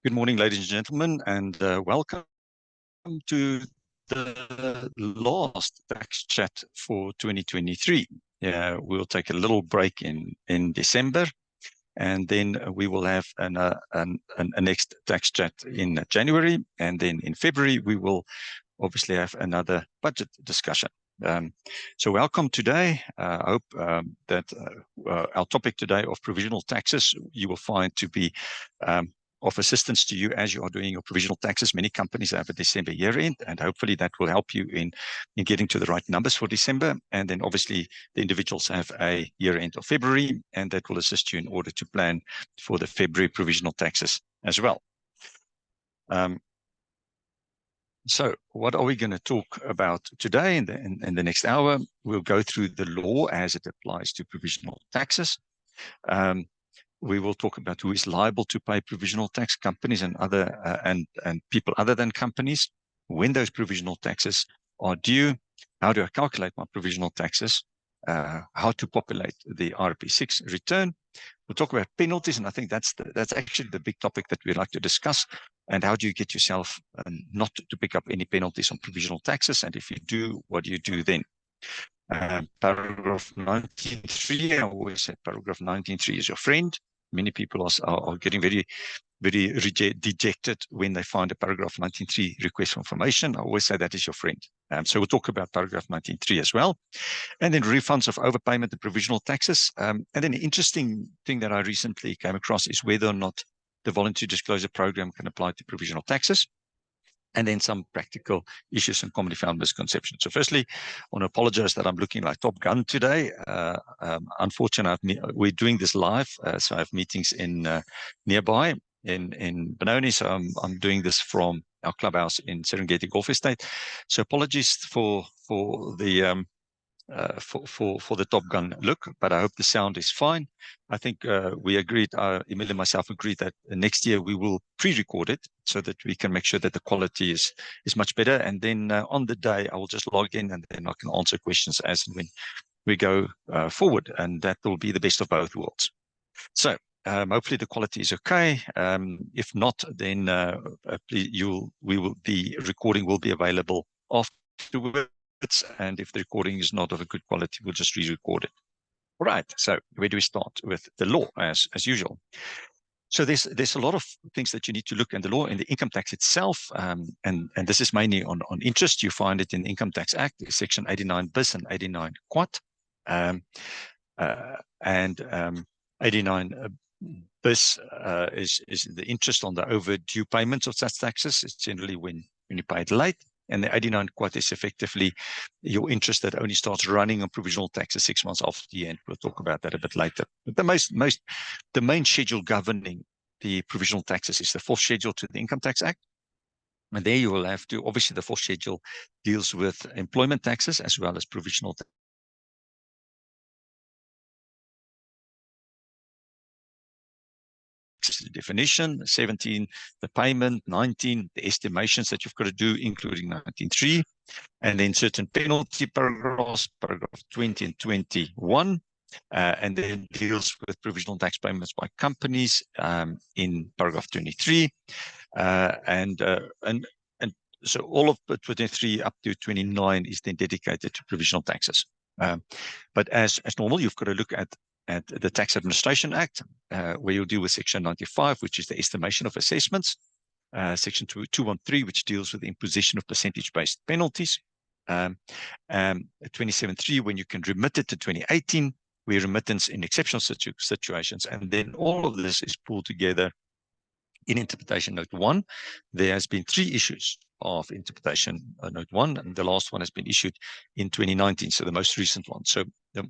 Good morning, ladies and gentlemen, and welcome to the last tax chat for 2023. We'll take a little break in December, and then we will have a next tax chat in January, and then in February we will obviously have another budget discussion. So welcome today. I hope that our topic today of provisional taxes you will find to be of assistance to you as you are doing your provisional taxes. Many companies have a December year end, and hopefully that will help you in getting to the right numbers for December. And then obviously the individuals have a year end of February, and that will assist you in order to plan for the February provisional taxes as well. So what are we going to talk about today in the next hour? We'll go through the law as it applies to provisional taxes. We will talk about who is liable to pay provisional tax, companies and other and people other than companies, when those provisional taxes are due, how do I calculate my provisional taxes, how to populate the RP6 return. We'll talk about penalties, and I think that's actually the big topic that we'd like to discuss. And how do you get yourself not to pick up any penalties on provisional taxes? And if you do, what do you do then? Paragraph 19.3, I always say paragraph 19.3 is your friend. Many people are getting very dejected when they find a paragraph 19.3 request for information. I always say that is your friend. So we'll talk about paragraph 19.3 as well. And then refunds of overpayment and provisional taxes. And then the interesting thing that I recently came across is whether or not the voluntary disclosure program can apply to provisional taxes. And then some practical issues and commonly found misconceptions. So firstly, I want to apologize that I'm looking like Top Gun today. Unfortunately, we're doing this live, so I have meetings in nearby in Benoni. So I'm doing this from our clubhouse in Serengeti Golf Estate. So apologies for the for the Top Gun look, but I hope the sound is fine. I think we agreed, Emil and myself agreed that next year we will pre-record it so that we can make sure that the quality is much better. And then on the day, I will just log in and then I can answer questions as and when we go forward. And that will be the best of both worlds. So hopefully the quality is okay. If not, then the recording will be available afterwards. And if the recording is not of a good quality, we'll just re-record it. All right. So where do we start? With the law, as usual. So there's a lot of things that you need to look in the law, in the income tax itself, and this is mainly on interest. You find it in the Income Tax Act, Section 89 bis and 89 quat, and 89 bis is the interest on the overdue payments of such taxes. It's generally when you pay it late. And the 89 quad is effectively your interest that only starts running on provisional taxes 6 months after the end. We'll talk about that a bit later. But the main schedule governing the provisional taxes is the fourth schedule to the Income Tax Act. And there you will have to, obviously the fourth schedule deals with employment taxes as well as provisional taxes. The definition, 17, the payment, 19, the estimations that you've got to do, including 19.3, and then certain penalty paragraphs, paragraph 20 and 21, and then deals with provisional tax payments by companies in paragraph 23, and so all of 23 up to 29 is then dedicated to provisional taxes. But as normal, you've got to look at the Tax Administration Act, where you'll deal with Section 95, which is the estimation of assessments, Section 213, which deals with the imposition of percentage-based penalties, 27.3, when you can remit it to 2018, where remittance in exceptional situations, and then all of this is pulled together in Interpretation Note 1. There has been 3 issues of Interpretation Note 1, and the last one has been issued in 2019, so the most recent one. So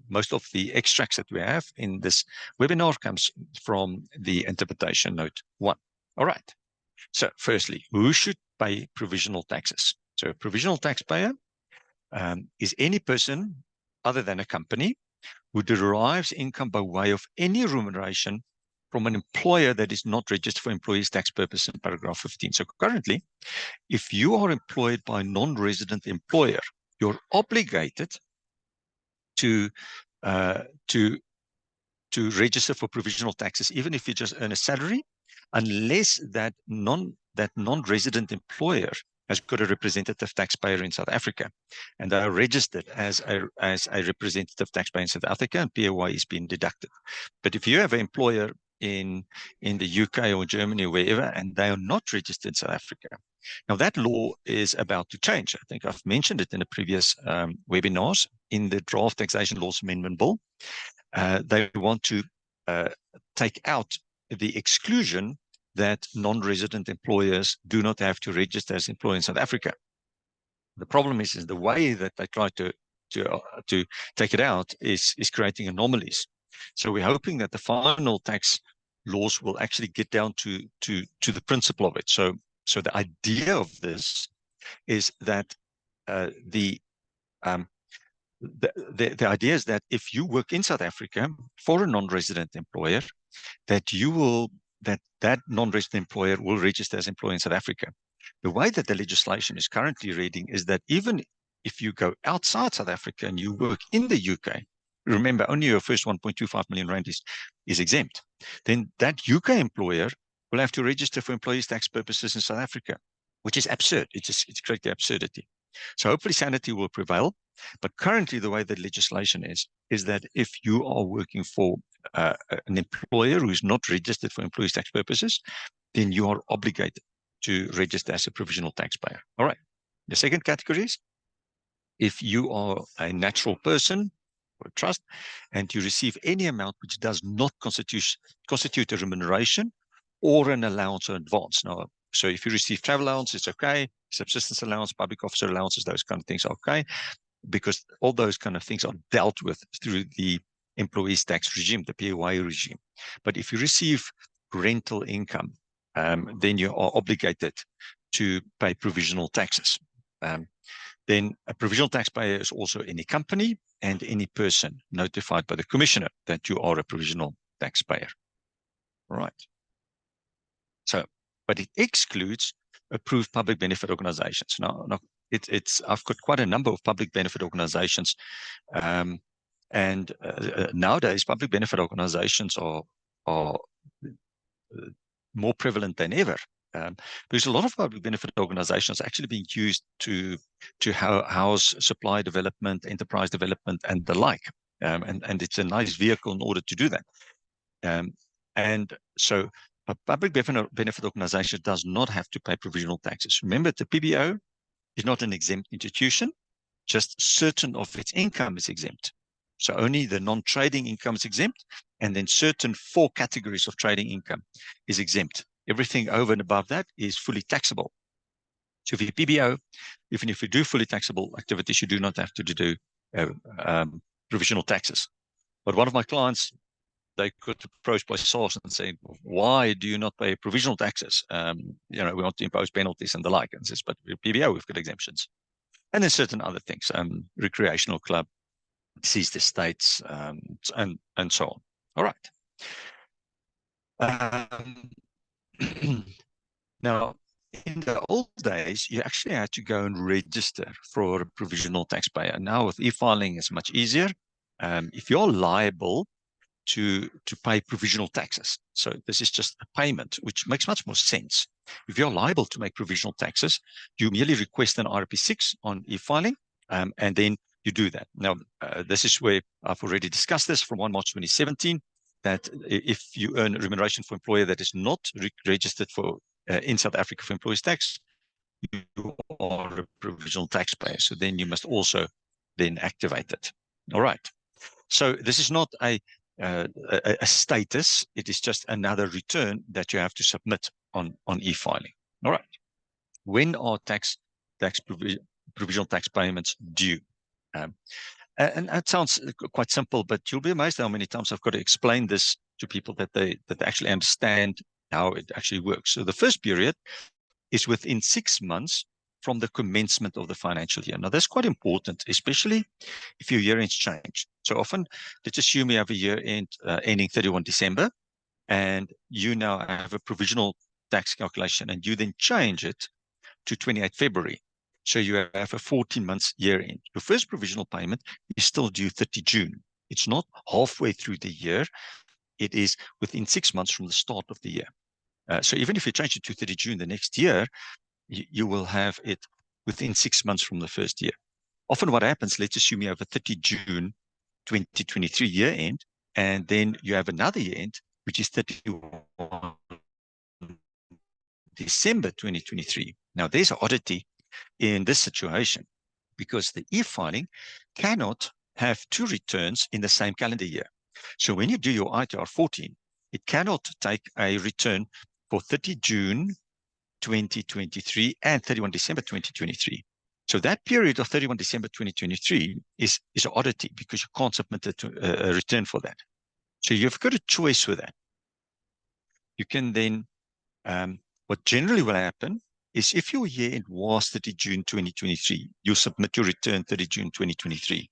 most of the extracts that we have in this webinar comes from the Interpretation Note 1. All right. So firstly, who should pay provisional taxes? So a provisional taxpayer is any person other than a company who derives income by way of any remuneration from an employer that is not registered for employees' tax purposes in paragraph 15. So currently, if you are employed by a non-resident employer, you're obligated to register for provisional taxes, even if you just earn a salary, unless that non-resident employer has got a representative taxpayer in South Africa, and they are registered as a representative taxpayer in South Africa, and PAY is being deducted. But if you have an employer in the UK or Germany or wherever, and they are not registered in South Africa, now that law is about to change. I think I've mentioned it in the previous webinars. In the Draft Taxation Laws Amendment Bill, they want to take out the exclusion that non-resident employers do not have to register as employees in South Africa. The problem is the way that they try to take it out is creating anomalies. So we're hoping that the final tax laws will actually get down to the principle of it. So the idea of this is that the idea is that if you work in South Africa for a non-resident employer, that that non-resident employer will register as employee in South Africa. The way that the legislation is currently reading is that even if you go outside South Africa and you work in the UK, remember only your first 1.25 million rand is exempt, then that UK employer will have to register for employees' tax purposes in South Africa, which is absurd. It's creating absurdity. So hopefully sanity will prevail. But currently the way the legislation is that if you are working for an employer who is not registered for employees' tax purposes, then you are obligated to register as a provisional taxpayer. All right. The second category is if you are a natural person or a trust and you receive any amount which does not constitute a remuneration or an allowance or advance. Now, so if you receive travel allowance, it's okay. Subsistence allowance, public officer allowances, those kind of things are okay, because all those kind of things are dealt with through the employees' tax regime, the PAY regime. But if you receive rental income, then you are obligated to pay provisional taxes. Then a provisional taxpayer is also any company and any person notified by the commissioner that you are a provisional taxpayer. All right. So, but it excludes approved public benefit organizations. Now I've got quite a number of public benefit organizations, and nowadays public benefit organizations are more prevalent than ever. Because a lot of public benefit organizations are actually being used to house supply development, enterprise development, and the like. And it's a nice vehicle in order to do that. And so a public benefit organization does not have to pay provisional taxes. Remember, the PBO is not an exempt institution, just certain of its income is exempt. So only the non-trading income is exempt, and then certain 4 categories of trading income is exempt. Everything over and above that is fully taxable. So if you PBO, even if you do fully taxable activities, you do not have to do provisional taxes. But one of my clients, they got approached by SARS and saying, why do you not pay provisional taxes? We want to impose penalties and the like. And says, but with PBO, we've got exemptions. And then certain other things, recreational club, seized estates, and so on. All right. Now, in the old days, you actually had to go and register for a provisional taxpayer. Now, with e-filing, it's much easier. If you're liable to pay provisional taxes, so this is just a payment, which makes much more sense. If you're liable to make provisional taxes, you merely request an RP6 on e-filing, and then you do that. Now, this is where I've already discussed this from 1 March 2017, that if you earn remuneration for employer that is not registered for in South Africa for employees tax, you are a provisional taxpayer. So then you must also then activate it. All right. So this is not a status. It is just another return that you have to submit on e-filing. All right. When are provisional tax payments due? And that sounds quite simple, but you'll be amazed how many times I've got to explain this to people that they actually understand how it actually works. So the first period is within 6 months from the commencement of the financial year. Now, that's quite important, especially if your year ends change. So often, let's assume you have a year end ending 31 December, and you now have a provisional tax calculation, and you then change it to 28 February. So you have a 14 months year end. Your first provisional payment is still due 30 June. It's not halfway through the year. It is within 6 months from the start of the year. So even if you change it to 30 June the next year, you will have it within 6 months from the first year. Often what happens, let's assume you have a 30 June 2023 year end, and then you have another year end, which is 31 December 2023. Now, there's an oddity in this situation because the e-filing cannot have two returns in the same calendar year. So when you do your ITR 14, it cannot take a return for 30 June 2023 and 31 December 2023. So that period of 31 December 2023 is an oddity because you can't submit a return for that. So you've got a choice with that. You can then, what generally will happen is if your year end was 30 June 2023, you submit your return 30 June 2023.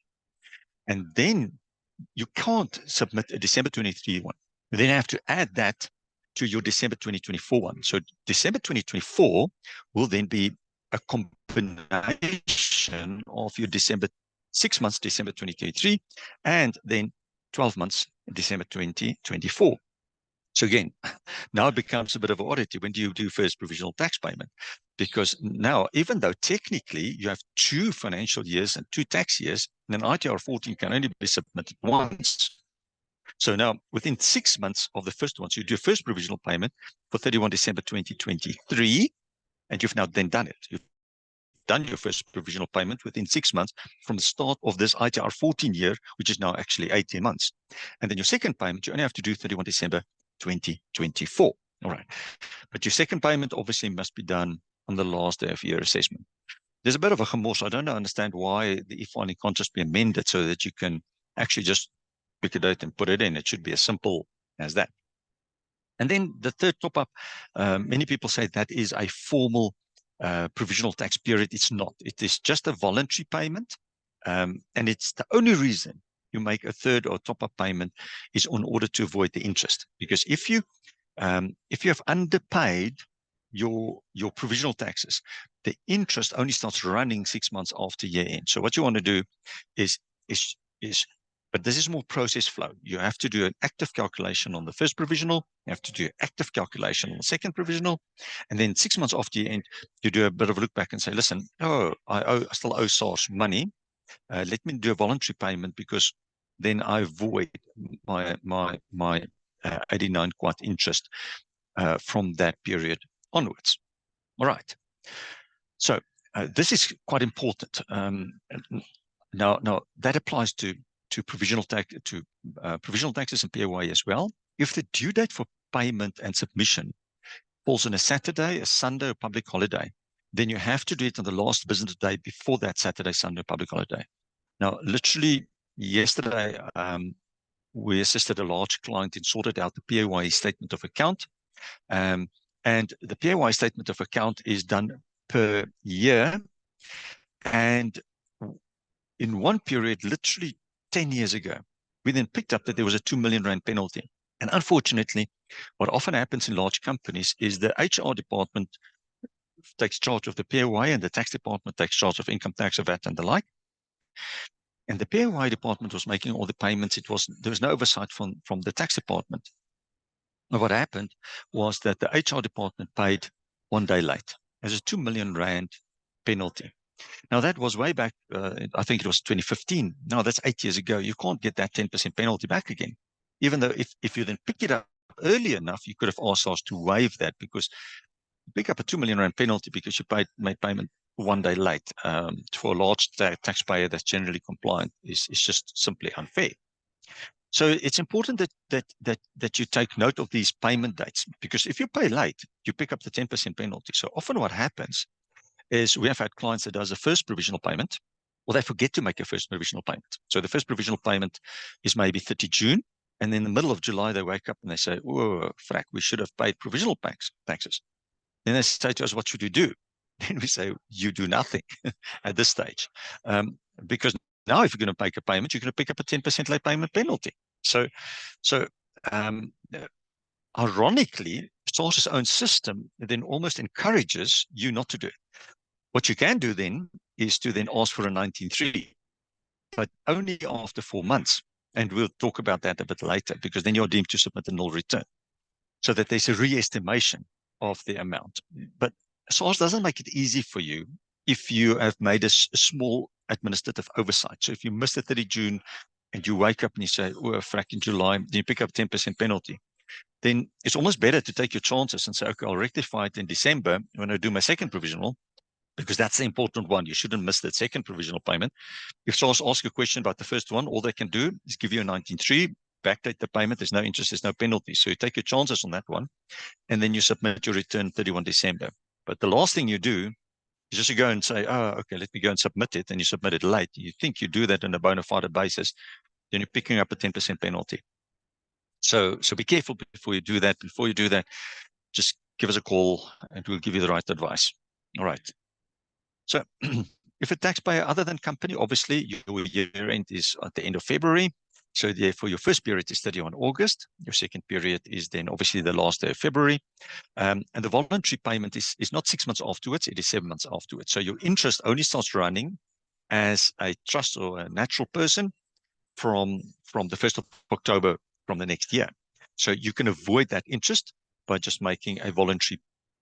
And then you can't submit a December 23 one. You then have to add that to your December 2024 one. So December 2024 will then be a combination of your 6 months, December 2023, and then 12 months, December 2024. So again, now it becomes a bit of an oddity. When do you do first provisional tax payment? Because now, even though technically you have 2 financial years and 2 tax years, an ITR 14 can only be submitted once. So now, within 6 months of the first one, so you do first provisional payment for 31 December 2023, and you've now then done it. You've done your first provisional payment within 6 months from the start of this ITR 14 year, which is now actually 18 months. And then your second payment, you only have to do 31 December 2024. All right. But your second payment obviously must be done on the last day of your assessment. There's a bit of a gemors. I don't understand why the e-filing can't just be amended so that you can actually just pick a date and put it in. It should be as simple as that. And then the third top up, many people say that is a formal provisional tax period. It's not. It is just a voluntary payment. And it's the only reason you make a third or top up payment is in order to avoid the interest. Because if you have underpaid your provisional taxes, the interest only starts running 6 months after year end. So what you want to do is but this is more process flow. You have to do an active calculation on the first provisional. You have to do an active calculation on the second provisional. And then 6 months after year end, you do a bit of a look back and say, listen, I still owe SARS money. Let me do a voluntary payment because then I avoid my 89 quart interest from that period onwards. All right. So this is quite important. Now that applies to provisional taxes and PAYE as well. If the due date for payment and submission falls on a Saturday, a Sunday, or public holiday, then you have to do it on the last business day before that Saturday, Sunday, public holiday. Now, literally yesterday, we assisted a large client in sorted out the PAYE statement of account. And the PAYE statement of account is done per year. And in one period, literally 10 years ago, we then picked up that there was a 2 million rand penalty. And unfortunately, what often happens in large companies is the HR department takes charge of the PAYE and the tax department takes charge of income tax, VAT, and the like. And the PAYE department was making all the payments. There was no oversight from the tax department. And what happened was that the HR department paid 1 day late as a 2 million rand penalty. Now, that was way back, I think it was 2015. Now, that's 8 years ago. You can't get that 10% penalty back again. Even though if you then pick it up early enough, you could have asked us to waive that, because you pick up a 2 million rand penalty because you made payment 1 day late for a large taxpayer that's generally compliant is just simply unfair. So it's important that you take note of these payment dates, because if you pay late, you pick up the 10% penalty. So often what happens is we have had clients that does a first provisional payment, or they forget to make a first provisional payment. So the first provisional payment is maybe 30 June, and then in the middle of July, they wake up and they say, oh, frack, we should have paid provisional taxes. Then they say to us, what should you do? Then we say, you do nothing at this stage. Because now if you're going to make a payment, you're going to pick up a 10% late payment penalty. So ironically, SARS's own system then almost encourages you not to do it. What you can do then is to then ask for a 19.3, but only after 4 months. And we'll talk about that a bit later, because then you're deemed to submit a null return, so that there's a re-estimation of the amount. But SARS doesn't make it easy for you if you have made a small administrative oversight. So if you miss the 30 June and you wake up and you say, oh, frack, in July, then you pick up 10% penalty, then it's almost better to take your chances and say, okay, I'll rectify it in December when I do my second provisional, because that's the important one. You shouldn't miss that second provisional payment. If SARS asks a question about the first one, all they can do is give you a 19.3, backdate the payment. There's no interest, there's no penalty. So you take your chances on that one, and then you submit your return 31 December. But the last thing you do is just to go and say, oh, okay, let me go and submit it, and you submit it late. You think you do that on a bona fide basis, then you're picking up a 10% penalty. So be careful before you do that. Before you do that, just give us a call and we'll give you the right advice. All right. So if a taxpayer other than company, obviously your year end is at the end of February. So therefore your first period is 31 August. Your second period is then obviously the last day of February. And the voluntary payment is not 6 months afterwards, it is 7 months afterwards. So your interest only starts running as a trust or a natural person from the 1st of October from the next year. So you can avoid that interest by just making a voluntary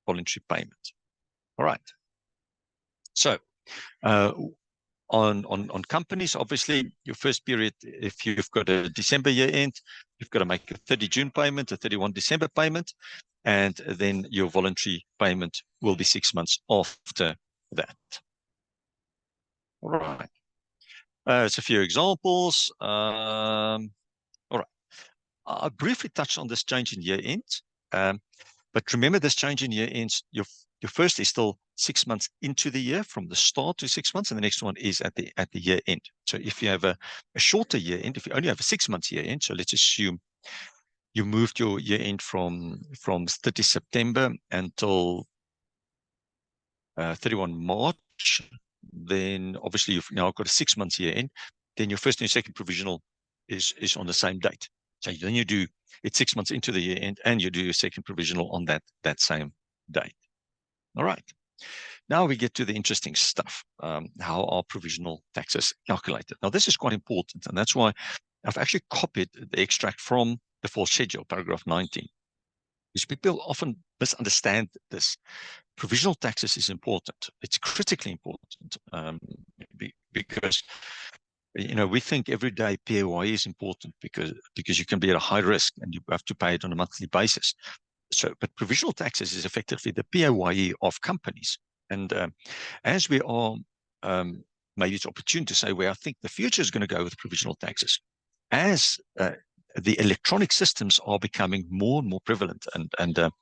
payment. All right. So on companies, obviously your first period, if you've got a December year end, you've got to make a 30 June payment, a 31 December payment, and then your voluntary payment will be 6 months after that. All right. It's a few examples. All right. I briefly touched on this change in year end, but remember this change in year ends, your first is still 6 months into the year from the start to 6 months, and the next one is at the year end. So if you have a shorter year end, if you only have a 6 months year end, so let's assume you moved your year end from 30 September until 31 March, then obviously you've now got a 6 months year end, then your first and your second provisional is on the same date. So then you do it 6 months into the year end, and you do your second provisional on that same date. All right. Now we get to the interesting stuff. How are provisional taxes calculated? Now this is quite important, and that's why I've actually copied the extract from the fourth schedule, paragraph 19. Because people often misunderstand this. Provisional taxes is important. It's critically important because we think every day PAYE is important because you can be at a high risk and you have to pay it on a monthly basis. So, but provisional taxes is effectively the PAYE of companies. And as we are, maybe it's opportune to say where I think the future is going to go with provisional taxes, as the electronic systems are becoming more and more prevalent, and the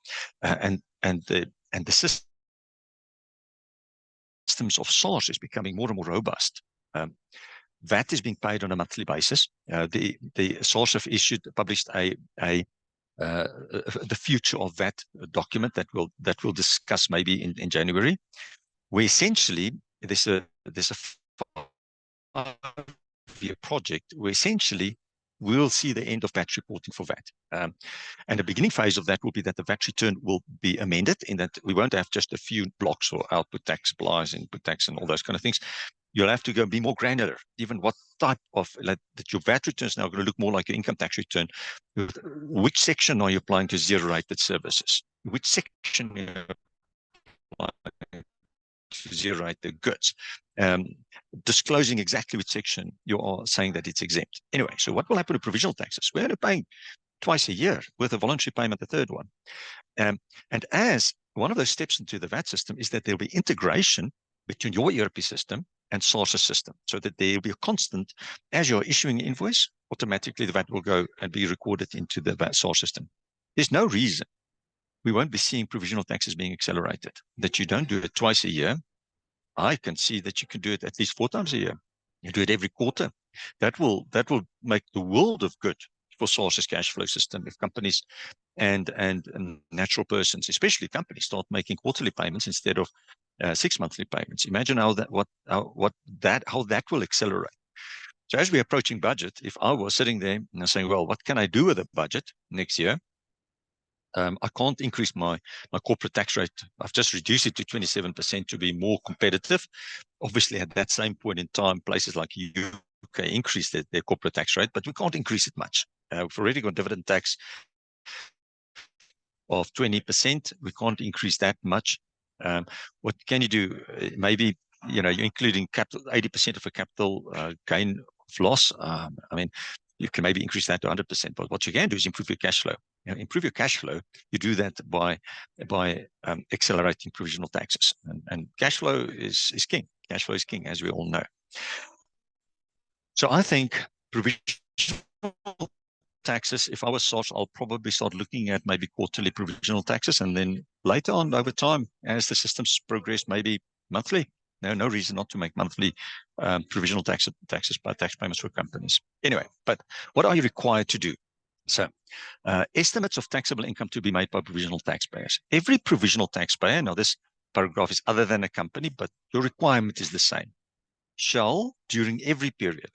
system systems of SARS is becoming more and more robust. VAT is being paid on a monthly basis. The SARS have published the future of VAT document that we'll discuss maybe in January, where essentially there's a 5-year project where essentially we'll see the end of VAT reporting for VAT. And the beginning phase of that will be that the VAT return will be amended in that we won't have just a few blocks or output tax, supplies, input tax, and all those kind of things. You'll have to go be more granular, even what type of, that your VAT return is now going to look more like your income tax return. Which section are you applying to zero-rated services? Which section are you applying to zero-rated goods? Disclosing exactly which section you are saying that it's exempt. Anyway, so what will happen to provisional taxes? We're only paying twice a year with a voluntary payment, the third one. And as one of those steps into the VAT system is that there'll be integration between your ERP system and SARS's system, so that there will be a constant, as you're issuing an invoice, automatically the VAT will go and be recorded into the VAT SARS system. There's no reason we won't be seeing provisional taxes being accelerated, that you don't do it twice a year. I can see that you can do it at least 4 times a year. You do it every quarter. That will make the world of good for SARS's cash flow system if companies and natural persons, especially companies, start making quarterly payments instead of 6 monthly payments. Imagine how that will accelerate. So as we're approaching budget, if I was sitting there and saying, well, what can I do with the budget next year? I can't increase my corporate tax rate. I've just reduced it to 27% to be more competitive. Obviously, at that same point in time, places like UK increased their corporate tax rate, but we can't increase it much. We've already got dividend tax of 20%. We can't increase that much. What can you do? Maybe, you're including capital, 80% of a capital gain of loss. I mean, you can maybe increase that to 100%. But what you can do is improve your cash flow. Improve your cash flow. You do that by accelerating provisional taxes. And cash flow is king. Cash flow is king, as we all know. So I think provisional taxes, if I was SARS, I'll probably start looking at maybe quarterly provisional taxes, and then later on over time, as the systems progress, maybe monthly. No reason not to make monthly provisional taxes by tax payments for companies. Anyway, but what are you required to do? So estimates of taxable income to be made by provisional taxpayers. Every provisional taxpayer, now this paragraph is other than a company, but your requirement is the same, shall, during every period,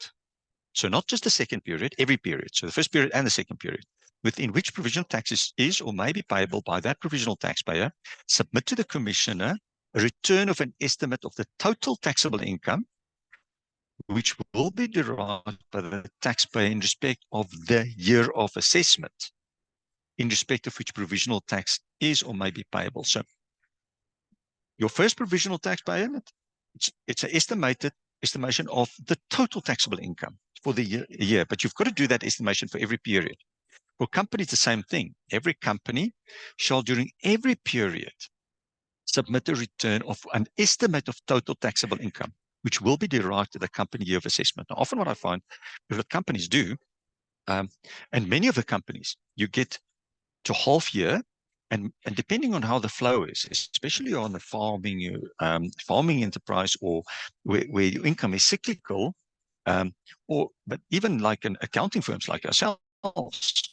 so not just the second period, every period, so the first period and the second period, within which provisional taxes is or may be payable by that provisional taxpayer, submit to the commissioner a return of an estimate of the total taxable income, which will be derived by the taxpayer in respect of the year of assessment, in respect of which provisional tax is or may be payable. So your first provisional tax payment, it's an estimation of the total taxable income for the year, but you've got to do that estimation for every period. For companies, the same thing. Every company shall, during every period, submit a return of an estimate of total taxable income, which will be derived to the company year of assessment. Now, often what I find is what companies do, and many of the companies, you get to half year, and depending on how the flow is, especially on the farming enterprise, or where your income is cyclical, but even like an accounting firms like ourselves,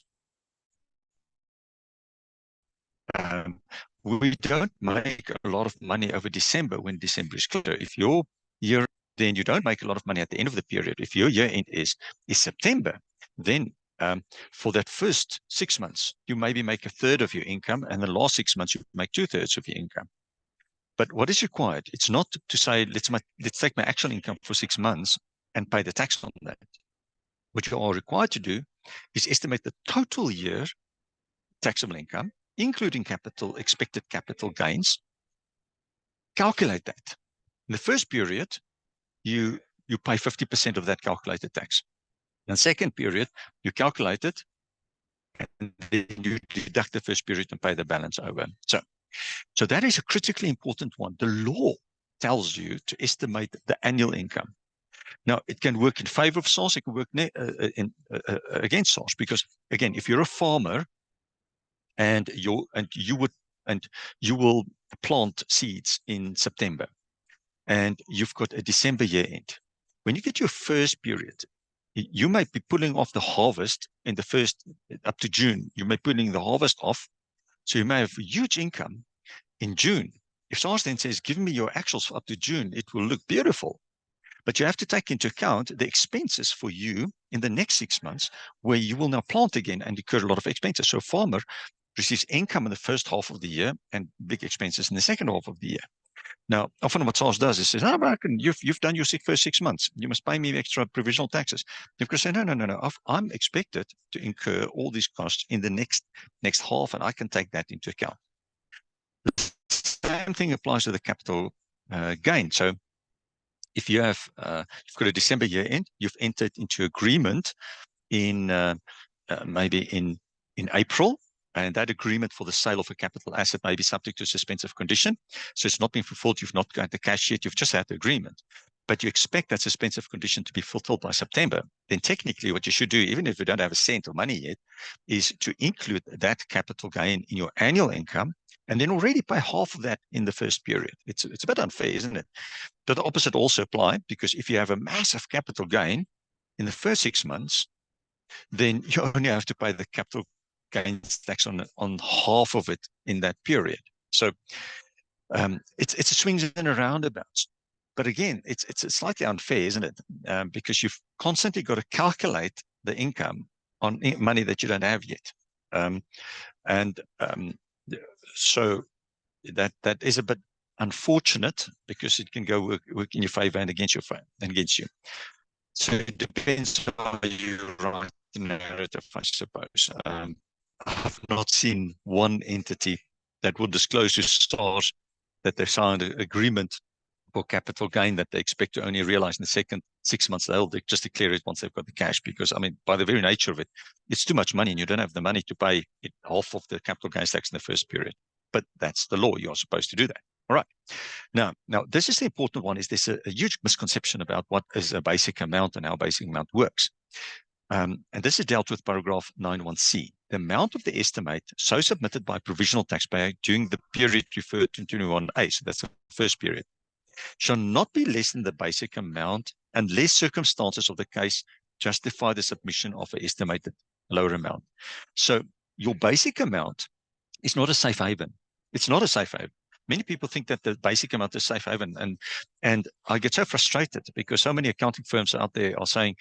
we don't make a lot of money over December when December is clear. If your year, then you don't make a lot of money at the end of the period. If your year end is September, then for that first 6 months, you maybe make a third of your income, and the last 6 months you make 2/3 of your income. But what is required? It's not to say, let's take my actual income for 6 months and pay the tax on that. What you are required to do is estimate the total year taxable income, including expected capital gains. Calculate that. In the first period, you pay 50% of that calculated tax. In the second period, you calculate it, and then you deduct the first period and pay the balance over. So that is a critically important one. The law tells you to estimate the annual income. Now, it can work in favor of SARS, it can work against SARS, because again, if you're a farmer and you will plant seeds in September, and you've got a December year end. When you get your first period, you might be pulling off the harvest in the first up to June. You may be pulling the harvest off. So you may have huge income in June. If SARS then says, give me your actuals for up to June, it will look beautiful. But you have to take into account the expenses for you in the next 6 months, where you will now plant again and incur a lot of expenses. So a farmer receives income in the first half of the year and big expenses in the second half of the year. Now, often what SARS does is says, you've done your first 6 months. You must pay me extra provisional taxes. You've got to say, no. I'm expected to incur all these costs in the next half, and I can take that into account. The same thing applies to the capital gain. So if you have you've got a December year end, you've entered into agreement in maybe in April, and that agreement for the sale of a capital asset may be subject to a suspensive condition. So it's not been fulfilled. You've not got the cash yet. You've just had the agreement. But you expect that suspensive condition to be fulfilled by September. Then technically what you should do, even if you don't have a cent of money yet, is to include that capital gain in your annual income and then already pay half of that in the first period. It's a bit unfair, isn't it? But the opposite also apply, because if you have a massive capital gain in the first 6 months, then you only have to pay the capital gains tax on half of it in that period. So it's a swings and a roundabouts. But again, it's slightly unfair, isn't it? Because you've constantly got to calculate the income on money that you don't have yet. So that is a bit unfortunate, because it can go work in your favor and against you. So it depends how you write the narrative, I suppose. I've not seen one entity that will disclose to SARS that they've signed an agreement for capital gain that they expect to only realize in the second 6 months. They'll just declare it once they've got the cash, because, I mean, by the very nature of it, it's too much money and you don't have the money to pay half of the capital gains tax in the first period. But that's the law. You're supposed to do that. All right. Now, this is the important one. Is there's a huge misconception about what is a basic amount and how basic amount works. And this is dealt with paragraph 91C. The amount of the estimate so submitted by provisional taxpayer during the period referred to 21A, so that's the first period, shall not be less than the basic amount unless circumstances of the case justify the submission of an estimated lower amount. So your basic amount is not a safe haven. It's not a safe haven. Many people think that the basic amount is safe haven, and I get so frustrated because so many accounting firms out there are saying,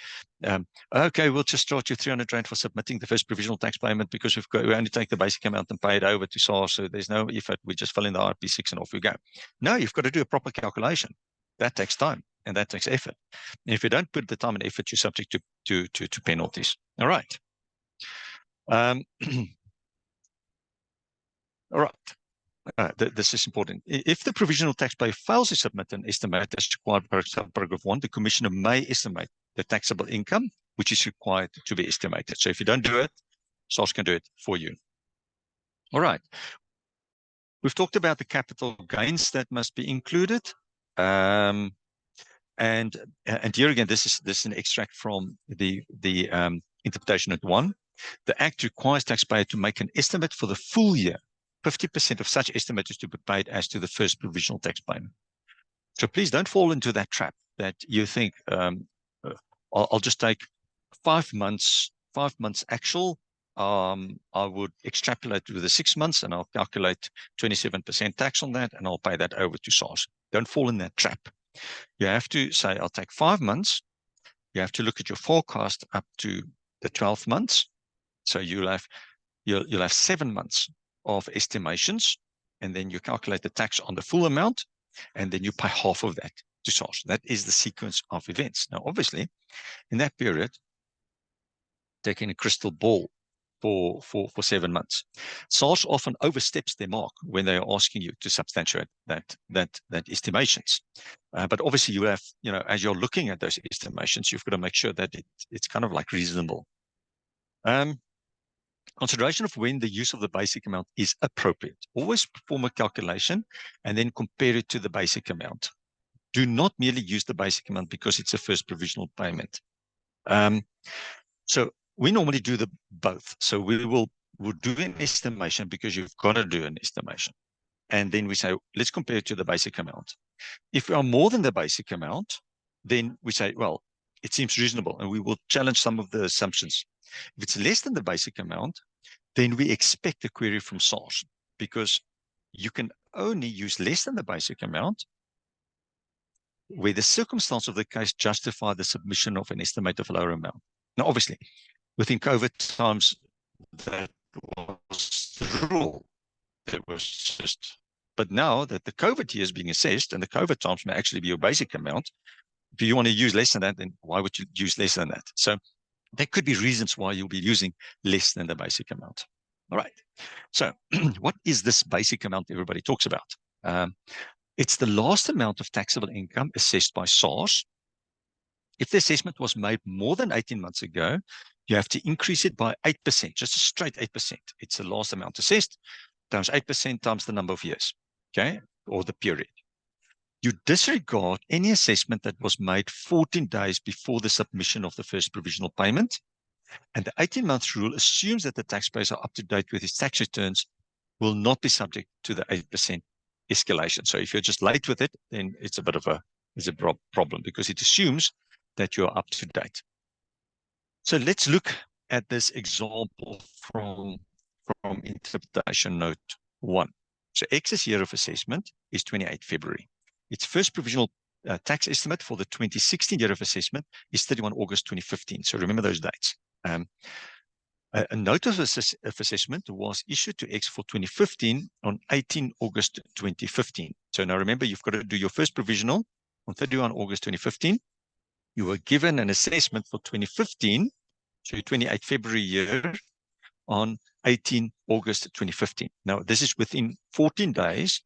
okay, we'll just charge you 300 Rand for submitting the first provisional tax payment because we only take the basic amount and pay it over to SARS, so there's no effort. We just fill in the RP6 and off we go. No, you've got to do a proper calculation. That takes time and that takes effort. And if you don't put the time and effort, you're subject to penalties. All right. All right. This is important. If the provisional taxpayer fails to submit an estimate as required by paragraph 1, the commissioner may estimate the taxable income, which is required to be estimated. So if you don't do it, SARS can do it for you. All right. We've talked about the capital gains that must be included. And here again, this is an extract from the interpretation at 1. The Act requires taxpayer to make an estimate for the full year. 50% of such estimate is to be paid as to the first provisional tax payment. So please don't fall into that trap that you think, I'll just take 5 months actual. I would extrapolate to the 6 months and I'll calculate 27% tax on that and I'll pay that over to SARS. Don't fall in that trap. You have to say, I'll take 5 months. You have to look at your forecast up to the 12 months. So you'll have 7 months of estimations, and then you calculate the tax on the full amount, and then you pay half of that to SARS. That is the sequence of events. Now, obviously, in that period, taking a crystal ball for 7 months, SARS often oversteps their mark when they are asking you to substantiate that estimations. But obviously, you have, as you're looking at those estimations, you've got to make sure that it's kind of like reasonable. Consideration of when the use of the basic amount is appropriate. Always perform a calculation and then compare it to the basic amount. Do not merely use the basic amount because it's a first provisional payment. So we normally do both. So we'll do an estimation because you've got to do an estimation. And then we say, let's compare it to the basic amount. If we are more than the basic amount, then we say, well, it seems reasonable, and we will challenge some of the assumptions. If it's less than the basic amount, then we expect a query from SARS, because you can only use less than the basic amount where the circumstance of the case justify the submission of an estimate of a lower amount. Now, obviously, within COVID times, that was the rule. It was just, but now that the COVID year is being assessed and the COVID times may actually be your basic amount, if you want to use less than that, then why would you use less than that? So there could be reasons why you'll be using less than the basic amount. All right. So what is this basic amount everybody talks about? It's the last amount of taxable income assessed by SARS. If the assessment was made more than 18 months ago, you have to increase it by 8%, just a straight 8%. It's the last amount assessed times 8% times the number of years, okay, or the period. You disregard any assessment that was made 14 days before the submission of the first provisional payment. And the 18-month rule assumes that the taxpayers are up to date with his tax returns, will not be subject to the 8% escalation. So if you're just late with it, then it's a bit of a problem, because it assumes that you're up to date. So let's look at this example from interpretation note 1. So X's year of assessment is 28 February. Its first provisional tax estimate for the 2016 year of assessment is 31 August 2015. So remember those dates. A note of assessment was issued to X for 2015 on 18 August 2015. So now remember, you've got to do your first provisional on 31 August 2015. You were given an assessment for 2015, so your 28 February year, on 18 August 2015. Now, this is within 14 days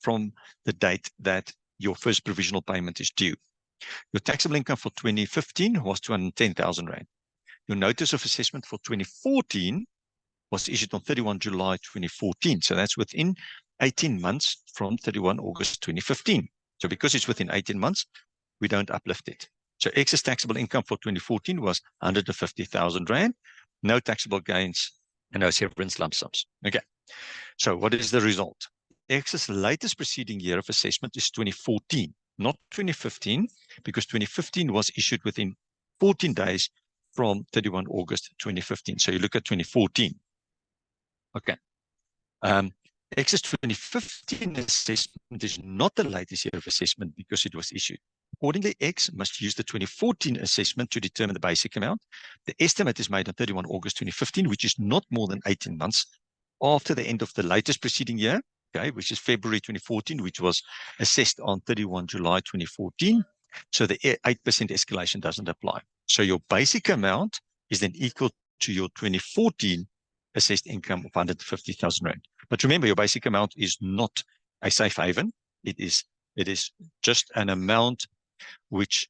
from the date that your first provisional payment is due. Your taxable income for 2015 was 210,000 Rand. Your notice of assessment for 2014 was issued on 31 July 2014. So that's within 18 months from 31 August 2015. So because it's within 18 months, we don't uplift it. So excess taxable income for 2014 was 150,000 Rand, no taxable gains and no severance lump sums. Okay. So what is the result? Excess latest preceding year of assessment is 2014, not 2015, because 2015 was issued within 14 days from 31 August 2015. So you look at 2014. Okay. Excess 2015 assessment is not the latest year of assessment because it was issued. Accordingly, X must use the 2014 assessment to determine the basic amount. The estimate is made on 31 August 2015, which is not more than 18 months after the end of the latest preceding year, okay, which is February 2014, which was assessed on 31 July 2014. So the 8% escalation doesn't apply. So your basic amount is then equal to your 2014 assessed income of 150,000 Rand. But remember, your basic amount is not a safe haven. It is just an amount which,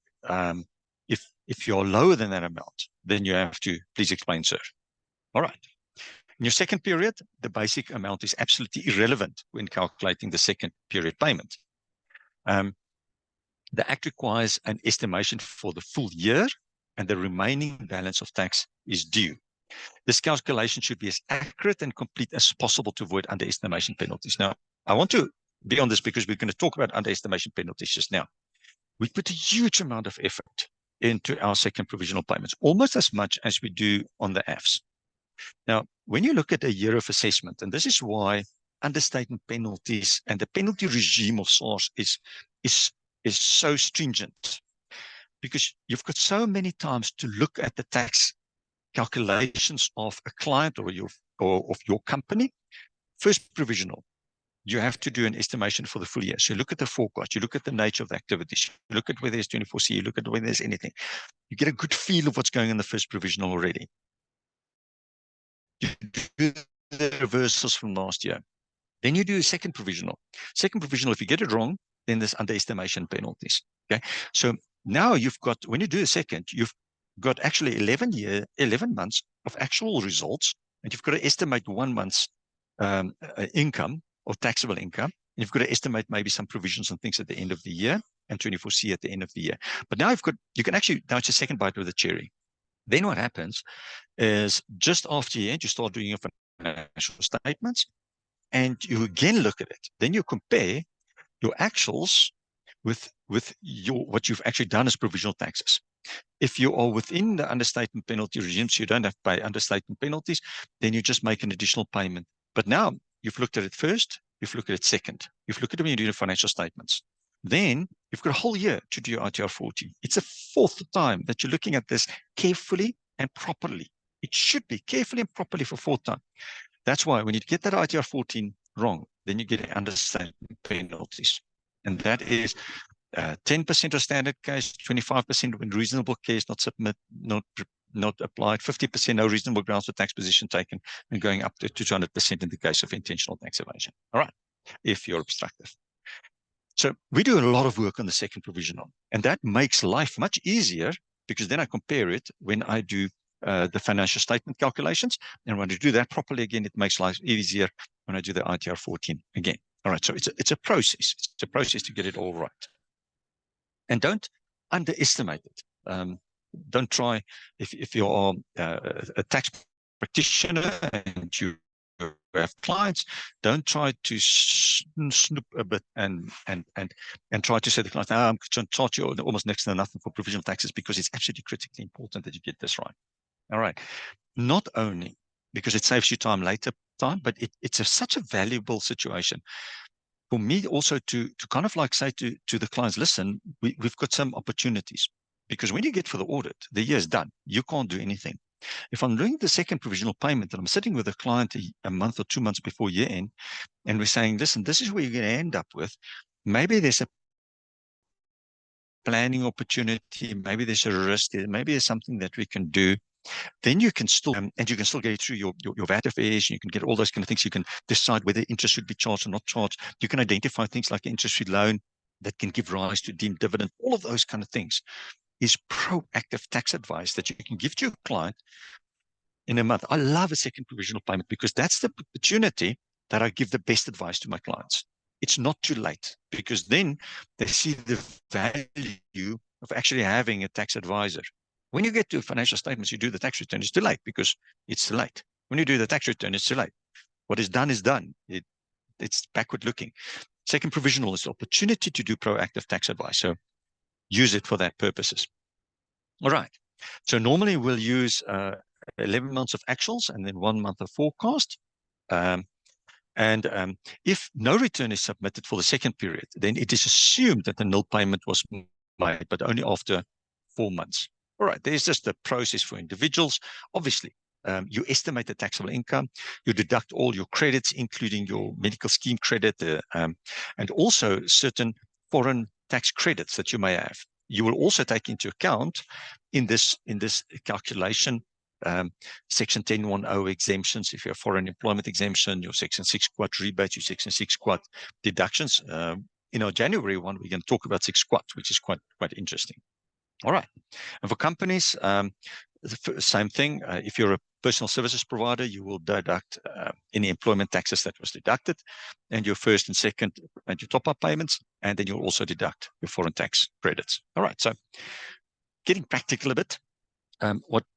if you're lower than that amount, then you have to please explain, sir. All right. In your second period, the basic amount is absolutely irrelevant when calculating the second period payment. The Act requires an estimation for the full year, and the remaining balance of tax is due. This calculation should be as accurate and complete as possible to avoid underestimation penalties. Now, I want to be on this because we're going to talk about underestimation penalties just now. We put a huge amount of effort into our second provisional payments, almost as much as we do on the AFs. Now, when you look at a year of assessment, and this is why understatement penalties and the penalty regime of SARS is so stringent, because you've got so many times to look at the tax calculations of a client or of your company. First provisional, you have to do an estimation for the full year. So you look at the forecast, you look at the nature of the activities, you look at whether there's 24C, you look at whether there's anything. You get a good feel of what's going on in the first provisional already. You do the reversals from last year. Then you do a second provisional. Second provisional, if you get it wrong, then there's underestimation penalties. Okay. So now you've got, when you do a second, you've got actually 11 months of actual results, and you've got to estimate 1 month's income or taxable income. And you've got to estimate maybe some provisions and things at the end of the year and 24C at the end of the year. But now you can actually, now it's a second bite of the cherry. Then what happens is just after year end, you start doing your financial statements and you again look at it. Then you compare your actuals with your what you've actually done as provisional taxes. If you are within the understatement penalty regimes, you don't have to pay understatement penalties, then you just make an additional payment. But now you've looked at it first, you've looked at it second, you've looked at it when you do the financial statements. Then you've got a whole year to do your ITR 14. It's a fourth time that you're looking at this carefully and properly. It should be carefully and properly for fourth time. That's why when you get that ITR 14 wrong, then you get understatement penalties. And that is 10% of standard case, 25% when reasonable case not applied, 50% no reasonable grounds for tax position taken, and going up to 200% in the case of intentional tax evasion. All right, if you're obstructive. So we do a lot of work on the second provisional, and that makes life much easier because then I compare it when I do the financial statement calculations, and when I do that properly again, it makes life easier when I do the ITR 14 again. All right, so it's a process. It's a process to get it all right. And don't underestimate it. Don't try, if you are a tax practitioner and you have clients, don't try to snoop a bit and try to say to the client, I'm going to charge you almost next to nothing for provisional taxes, because it's absolutely critically important that you get this right. All right. Not only because it saves you time later, but it's such a valuable situation for me also to kind of like say to the clients, listen, we've got some opportunities, because when you get for the audit, the year is done. You can't do anything. If I'm doing the second provisional payment and I'm sitting with a client a month or 2 months before year end, and we're saying, listen, this is where you're going to end up with. Maybe there's a planning opportunity. Maybe there's a risk. Maybe there's something that we can do. Then you can still, and you can still get through your VAT affairs. You can get all those kind of things. You can decide whether interest should be charged or not charged. You can identify things like interest-free loan that can give rise to deemed dividend. All of those kind of things is proactive tax advice that you can give to your client in a month. I love a second provisional payment because that's the opportunity that I give the best advice to my clients. It's not too late, because then they see the value of actually having a tax advisor. When you get to financial statements, you do the tax return, it's too late because it's too late. When you do the tax return, it's too late. What is done is done. It's backward looking. Second provisional is the opportunity to do proactive tax advice. So use it for that purposes. All right. So normally we'll use 11 months of actuals and then 1 month of forecast. If no return is submitted for the second period, then it is assumed that the nil payment was made, but only after 4 months. All right, there's just a process for individuals. Obviously, you estimate the taxable income, you deduct all your credits, including your medical scheme credit, and also certain foreign tax credits that you may have. You will also take into account in this calculation Section 1010 exemptions, if you're a foreign employment exemption, your Section 6 quad rebates, your Section 6 quad deductions. In our January one, we're going to talk about 6 quad, which is quite interesting. All right. And for companies, the same thing. If you're a personal services provider, you will deduct any employment taxes that was deducted, and your first and second and your top-up payments, and then you'll also deduct your foreign tax credits. All right. So getting practical a bit,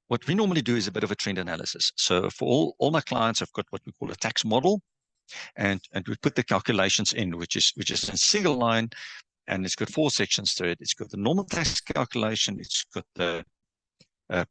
what we normally do is a bit of a trend analysis. So for all my clients, I've got what we call a tax model, and we put the calculations in, which is a single line. And it's got 4 sections to it. It's got the normal tax calculation. It's got the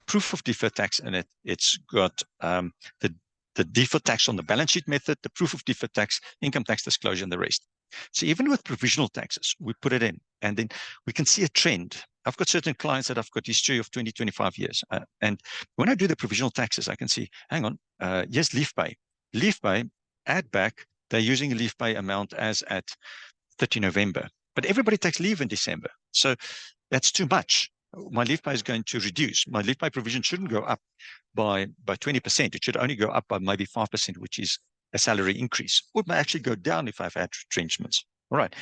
proof of deferred tax in it. It's got the deferred tax on the balance sheet method, the proof of deferred tax, income tax disclosure, and the rest. So even with provisional taxes, we put it in, and then we can see a trend. I've got certain clients that I've got history of 20, 25 years. And when I do the provisional taxes, I can see, hang on, yes, leave pay. Leave pay, add back, they're using a leave pay amount as at 30 November. But everybody takes leave in December. So that's too much. My leave pay is going to reduce. My leave pay provision shouldn't go up by 20%. It should only go up by maybe 5%, which is a salary increase. Or it may actually go down if I've had retrenchments. All right.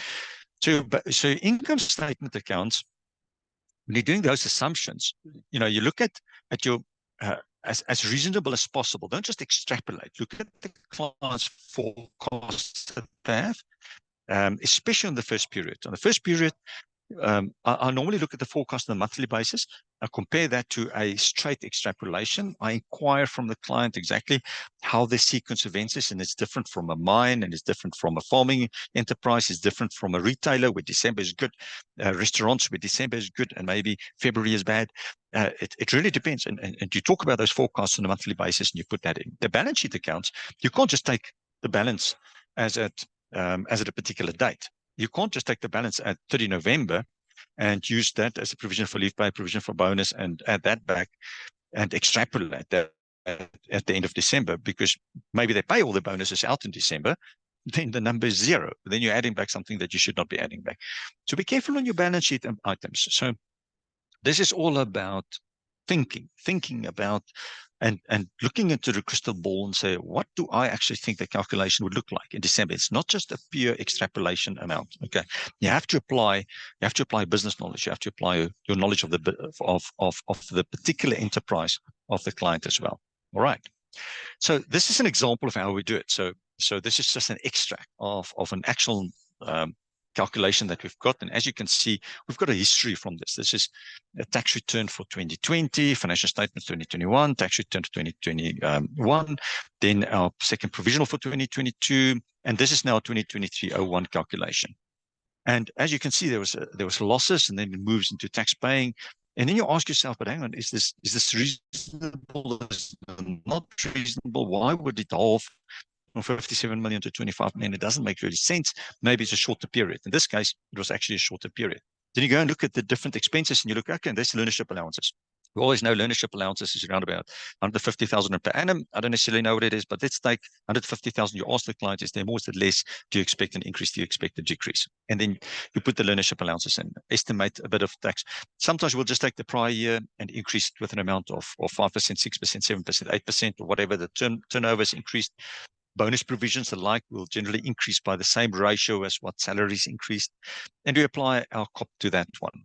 So income statement accounts, when you're doing those assumptions, you look at your as reasonable as possible. Don't just extrapolate. Look at the client's forecasts that they have. Especially on the first period. On the first period, I normally look at the forecast on a monthly basis. I compare that to a straight extrapolation. I inquire from the client exactly how the sequence of events is, and it's different from a mine, and it's different from a farming enterprise, it's different from a retailer where December is good, restaurants where December is good, and maybe February is bad. It really depends. And you talk about those forecasts on a monthly basis, and you put that in. The balance sheet accounts, you can't just take the balance as at a particular date. You can't just take the balance at 30 November and use that as a provision for leave pay, provision for bonus, and add that back and extrapolate that at the end of December, because maybe they pay all the bonuses out in December, then the number is zero. Then you're adding back something that you should not be adding back. So be careful on your balance sheet items. So this is all about thinking about and looking into the crystal ball and say, what do I actually think the calculation would look like in December? It's not just a pure extrapolation amount. Okay, you have to apply business knowledge. You have to apply your knowledge of the particular enterprise of the client as well. All right. So this is an example of how we do it. So this is just an extract of an actual calculation that we've got. And as you can see, we've got a history from this. This is a tax return for 2020, financial statements 2021, tax return for 2021, then our second provisional for 2022, and this is now 2023-01 calculation. And as you can see, there was losses, and then it moves into tax paying. And then you ask yourself, but hang on, is this reasonable? Is it not reasonable? Why would it halve from 57 million to 25 million? It doesn't make really sense. Maybe it's a shorter period. In this case, it was actually a shorter period. Then you go and look at the different expenses, and you look, okay, and there's learnership allowances. We always know learnership allowances is around about 150,000 per annum. I don't necessarily know what it is, but let's take 150,000. You ask the client, is there more, is there less? Do you expect an increase? Do you expect a decrease? And then you put the learnership allowances in, estimate a bit of tax. Sometimes we'll just take the prior year and increase it with an amount of 5%, 6%, 7%, 8%, or whatever the turnover is increased. Bonus provisions alike will generally increase by the same ratio as what salaries increased. And we apply our COP to that one.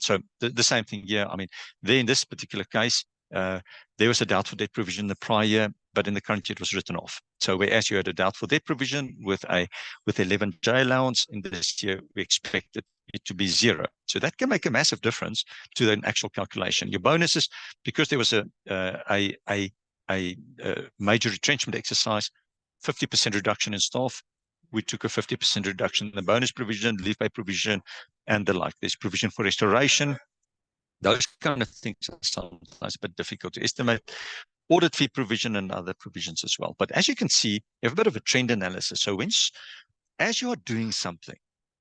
So the same thing here. I mean, there in this particular case, there was a doubtful debt provision in the prior year, but in the current year it was written off. So whereas you had a doubtful debt provision with 11J allowance, in this year we expected it to be zero. So that can make a massive difference to the actual calculation. Your bonuses, because there was a major retrenchment exercise, 50% reduction in staff, we took a 50% reduction in the bonus provision, leave pay provision, and the like. There's provision for restoration. Those kind of things are sometimes a bit difficult to estimate. Audit fee provision and other provisions as well. But as you can see, you have a bit of a trend analysis. So as you are doing something,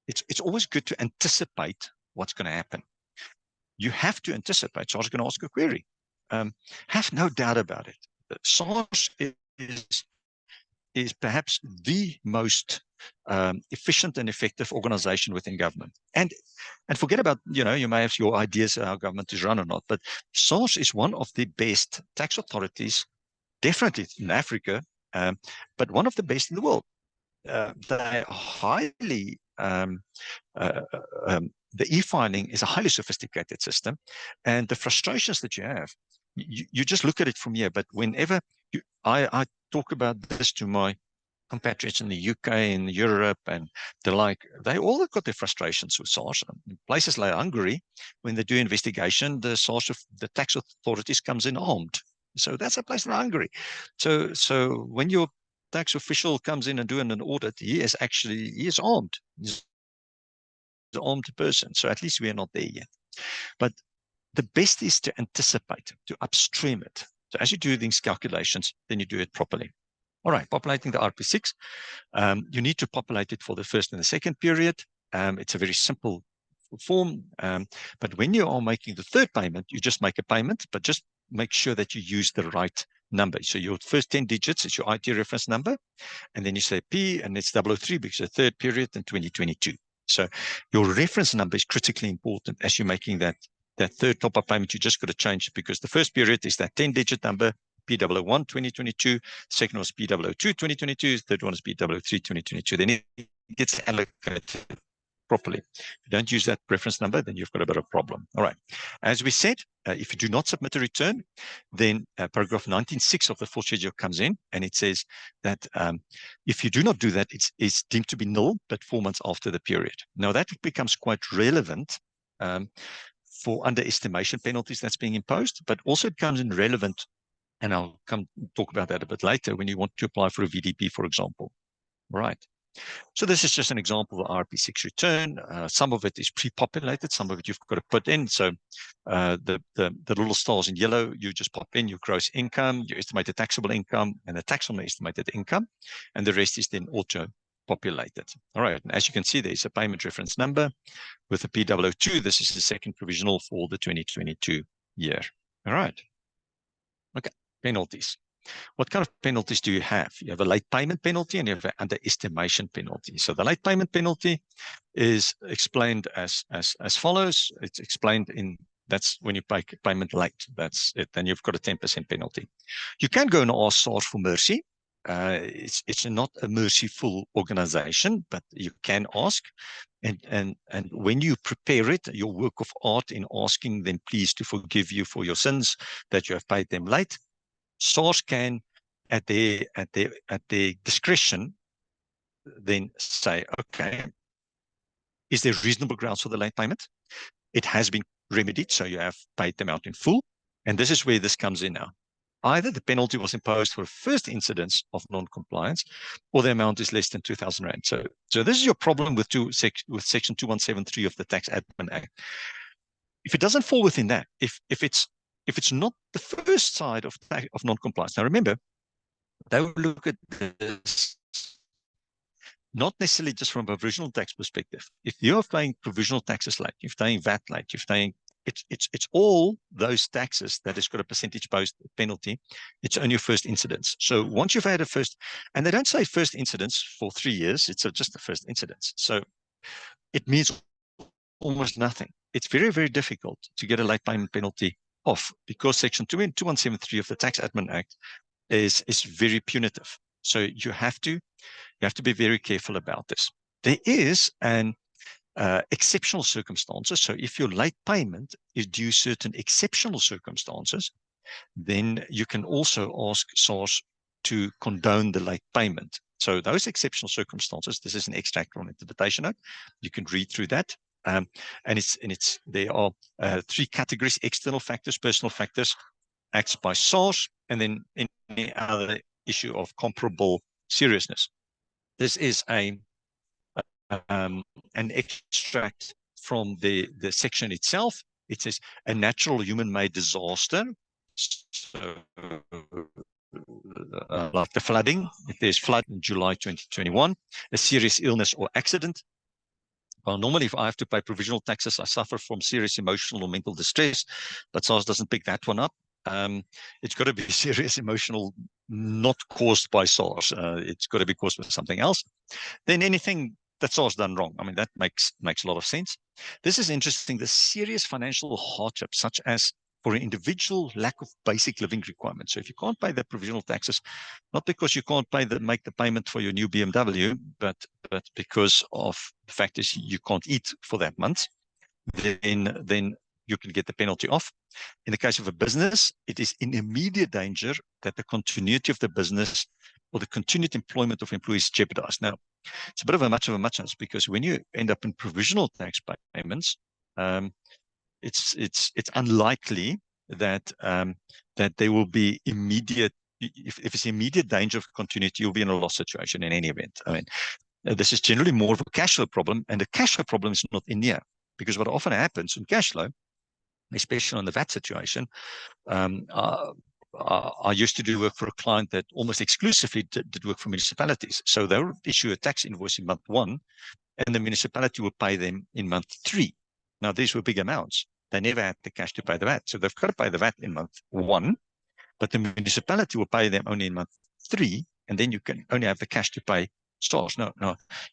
it's always good to anticipate what's going to happen. You have to anticipate. So I was going to ask a query. Have no doubt about it. SARS is perhaps the most efficient and effective organization within government. And forget about, you may have your ideas how government is run or not, but SARS is one of the best tax authorities, definitely in Africa, but one of the best in the world. They are highly, the e-filing is a highly sophisticated system, and the frustrations that you have, you just look at it from here, but whenever I talk about this to my compatriots in the UK and Europe and the like, they all have got their frustrations with SARS. In places like Hungary, when they do investigation, the tax authorities comes in armed. So that's a place in Hungary. So when your tax official comes in and doing an audit, he is armed. He's an armed person. So at least we are not there yet. But the best is to anticipate, to upstream it. So as you do these calculations, then you do it properly. All right, populating the RP6. You need to populate it for the first and the second period. It's a very simple form. But when you are making the third payment, you just make a payment, but just make sure that you use the right number. So your first 10 digits is your IT reference number. And then you say P, and it's 003 because the third period in 2022. So your reference number is critically important as you're making that third top-up payment. You just got to change it because the first period is that 10-digit number, P001 2022, second one is P002 2022, third one is P003 2022. Then it gets allocated properly. If you don't use that reference number, then you've got a bit of a problem. All right. As we said, if you do not submit a return, then paragraph 19.6 of the full schedule comes in, and it says that if you do not do that, it's deemed to be null, but 4 months after the period. Now that becomes quite relevant for underestimation penalties that's being imposed, but also it comes in relevant, and I'll come talk about that a bit later, when you want to apply for a VDP, for example. Right. So this is just an example of RP6 return. Some of it is pre-populated, some of it you've got to put in. So the little stars in yellow, you just pop in your gross income, your estimated taxable income, and the tax on the estimated income, and the rest is then auto-populated. All right, and as you can see, there's a payment reference number with a P002. This is the second provisional for the 2022 year. All right. Okay, penalties. What kind of penalties do you have? You have a late payment penalty and you have an underestimation penalty. So the late payment penalty is explained as follows. It's explained in, that's when you pay payment late. That's it. Then you've got a 10% penalty. You can go and ask SARS for mercy. It's not a merciful organization, but you can ask. And when you prepare it, your work of art in asking them please to forgive you for your sins that you have paid them late, SARS can, at their discretion, then say, okay, is there reasonable grounds for the late payment? It has been remedied, so you have paid them out in full. And this is where this comes in now. Either the penalty was imposed for a first incidence of non-compliance, or the amount is less than 2,000 Rand. So this is your problem with Section 2173 of the Tax Admin Act. If it doesn't fall within that, if it's not the first side of non-compliance. Now remember, they will look at this not necessarily just from a provisional tax perspective. If you're paying provisional taxes late, you're paying VAT late, you're paying, it's all those taxes that has got a percentage-based penalty. It's only your first incidence. So once you've had a first, and they don't say first incidence for 3 years, it's just the first incidence. So it means almost nothing. It's very, very difficult to get a late payment penalty off because Section 2173 of the Tax Admin Act is very punitive. So you have to be very careful about this. There is an exceptional circumstances. So if your late payment is due certain exceptional circumstances, then you can also ask SARS to condone the late payment. So those exceptional circumstances, this is an extract from Interpretation Note. You can read through that. And there are 3 categories: external factors, personal factors, acts by SARS, and then any other issue of comparable seriousness. This is an extract from the section itself. It says a natural human-made disaster, so, like the flooding. If there's flood in July 2021, a serious illness or accident. Well, normally, if I have to pay provisional taxes, I suffer from serious emotional or mental distress, but SARS doesn't pick that one up. It's got to be serious emotional, not caused by SARS. It's got to be caused by something else. Then anything that SARS done wrong. I mean, that makes a lot of sense. This is interesting. The serious financial hardship, such as for an individual lack of basic living requirements. So if you can't pay the provisional taxes, not because you can't make the payment for your new BMW, but because of the fact is you can't eat for that month, then you can get the penalty off. In the case of a business, it is in immediate danger that the continuity of the business or the continued employment of employees is jeopardized. Now, it's a bit of a muchness because when you end up in provisional tax payments, it's unlikely that there will be immediate. If it's immediate danger of continuity, you'll be in a loss situation in any event. I mean, this is generally more of a cash flow problem, and the cash flow problem is not in here because what often happens in cash flow, especially on the VAT situation, I used to do work for a client that almost exclusively did work for municipalities. So they'll issue a tax invoice in month 1, and the municipality will pay them in month 3. Now, these were big amounts. They never had the cash to pay the VAT. So they've got to pay the VAT in month 1, but the municipality will pay them only in month 3, and then you can only have the cash to pay SARS. No,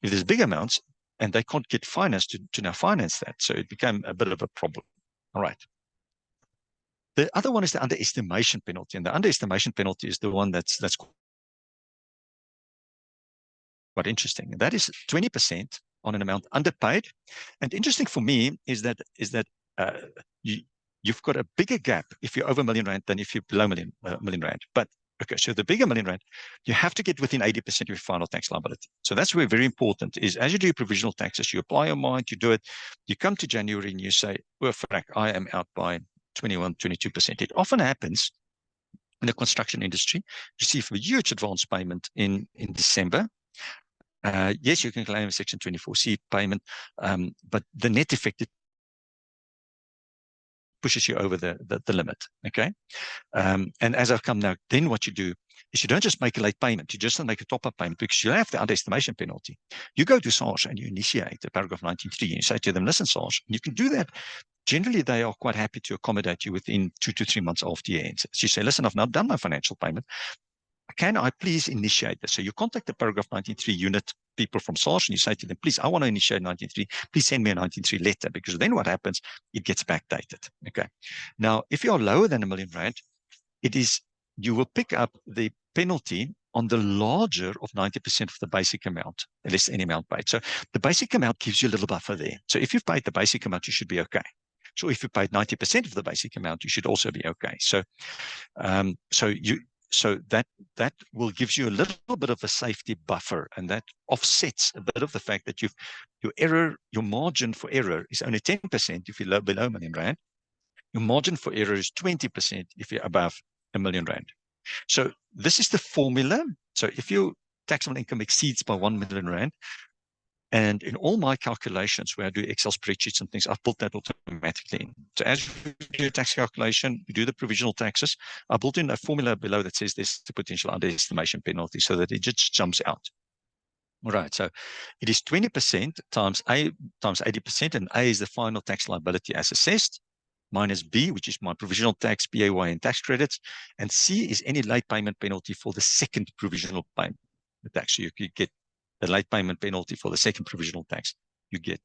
if there's big amounts and they can't get finance to now finance that, so it became a bit of a problem. All right. The other one is the underestimation penalty, and the underestimation penalty is the one that's quite interesting. And that is 20% on an amount underpaid. And interesting for me is that you've got a bigger gap if you're over R1 million than if you're below million Rand. But Okay, so the bigger million rand, you have to get within 80% of your final tax liability. So that's where very important is, as you do your provisional taxes, you apply your mind, you do it, you come to January and you say, well, Frank, I am out by 21, 22%. It often happens in the construction industry, receive a huge advance payment in December. Yes, you can claim a Section 24C payment, but the net effect, it pushes you over the limit, okay? And as I've come now, then what you do is you don't just make a late payment, you just don't make a top-up payment because you have the underestimation penalty. You go to SARS and you initiate the paragraph 19.3 and you say to them, listen, SARS, you can do that. Generally, they are quite happy to accommodate you within 2 to 3 months after your end. So you say, listen, I've now done my financial payment. Can I please initiate this? So you contact the paragraph 19.3 unit people from SARS and you say to them, please, I want to initiate 19.3. Please send me a 19.3 letter, because then what happens, it gets backdated. Okay. Now, if you are lower than R1 million, you will pick up the penalty on the larger of 90% of the basic amount, less any amount paid. So the basic amount gives you a little buffer there. So if you've paid the basic amount, you should be okay. So if you paid 90% of the basic amount, you should also be okay. So that will give you a little bit of a safety buffer, and that offsets a bit of the fact that your margin for error is only 10% if you're below R1 million. Your margin for error is 20% if you're above R1 million. So this is the formula. So if your taxable income exceeds by R1 million, and in all my calculations where I do Excel spreadsheets and things, I've built that automatically in. So as you do a tax calculation, you do the provisional taxes, I built in a formula below that says there's the potential underestimation penalty so that it just jumps out. All right, so it is 20% times A times 80%, and A is the final tax liability as assessed, minus B, which is my provisional tax, PAY, and tax credits, and C is any late payment penalty for the second provisional payment tax. So you get the late payment penalty for the second provisional tax. You get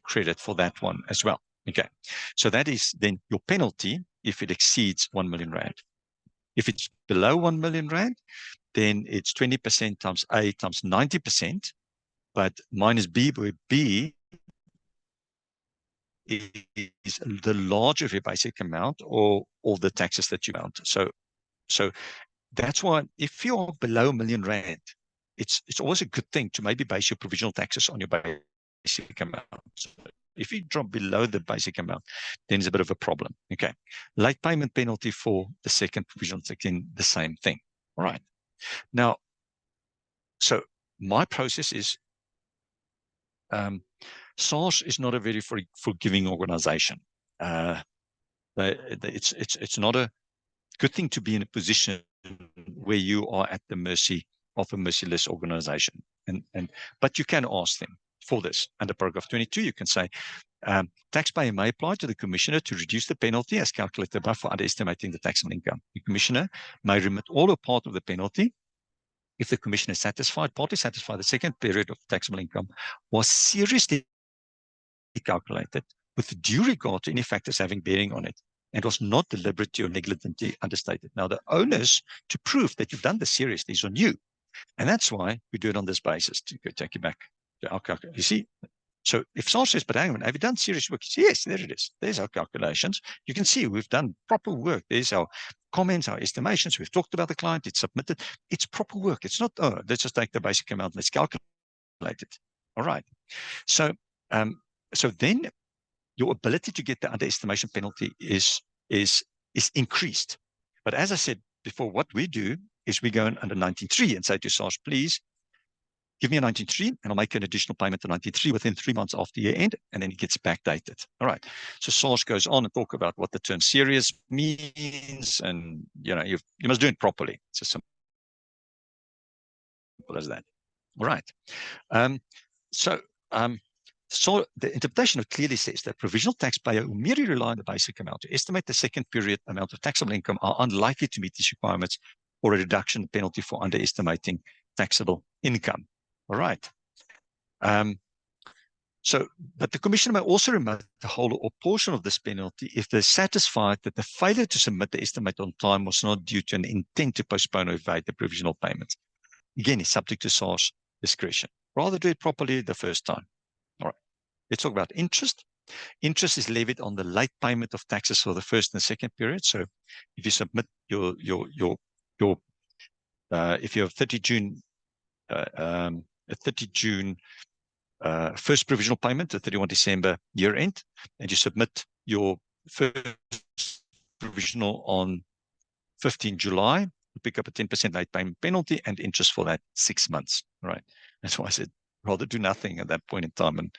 credit for that one as well. Okay, so that is then your penalty if it exceeds R1 million. If it's below R1 million, then it's 20% times A times 90%, but minus B, where B is the larger of your basic amount or the taxes that you count. So that's why if you're below R1 million, it's always a good thing to maybe base your provisional taxes on your basic amount. So if you drop below the basic amount, then it's a bit of a problem. Okay. Late payment penalty for the second provisional tax, in the same thing. All right. Now, so my process is, SARS is not a very forgiving organization. It's not a good thing to be in a position where you are at the mercy of a merciless organization. But you can ask them for this. Under paragraph 22, you can say, taxpayer may apply to the commissioner to reduce the penalty as calculated above for underestimating the taxable income. The commissioner may remit all or part of the penalty if the commissioner is satisfied, partly satisfied, the second period of taxable income was seriously calculated with due regard to any factors having bearing on it, and was not deliberately or negligently understated. Now, the onus to prove that you've done this seriously is on you. And that's why we do it on this basis, to take you back to our calculation. You see, so if SARS says, but hang on, have you done serious work? You say, yes, there it is. There's our calculations. You can see we've done proper work. There's our comments, our estimations. We've talked about the client. It's submitted. It's proper work. It's not, oh, let's just take the basic amount. Let's calculate it. All right. So, so then your ability to get the underestimation penalty is increased. But as I said before, what we do is we go in under 19.3 and say to SARS, please give me a 19.3 and I'll make an additional payment to 19.3 within 3 months after year end, and then it gets backdated. All right. So SARS goes on and talk about what the term serious means, and you must do it properly. It's as simple as that. All right. So the interpretation clearly says that provisional taxpayer who merely rely on the basic amount to estimate the second period amount of taxable income are unlikely to meet these requirements for a reduction penalty for underestimating taxable income. All right. But the commissioner may also remit the whole or portion of this penalty if they're satisfied that the failure to submit the estimate on time was not due to an intent to postpone or evade the provisional payments. Again, it's subject to SARS discretion. Rather do it properly the first time. All right. Let's talk about interest. Interest is levied on the late payment of taxes for the first and second period. So if you submit your if you have 30 June, a 30 June first provisional payment to 31 December year end, and you submit your first provisional on 15 July, you pick up a 10% late payment penalty and interest for that 6 months, right? That's why I said rather do nothing at that point in time and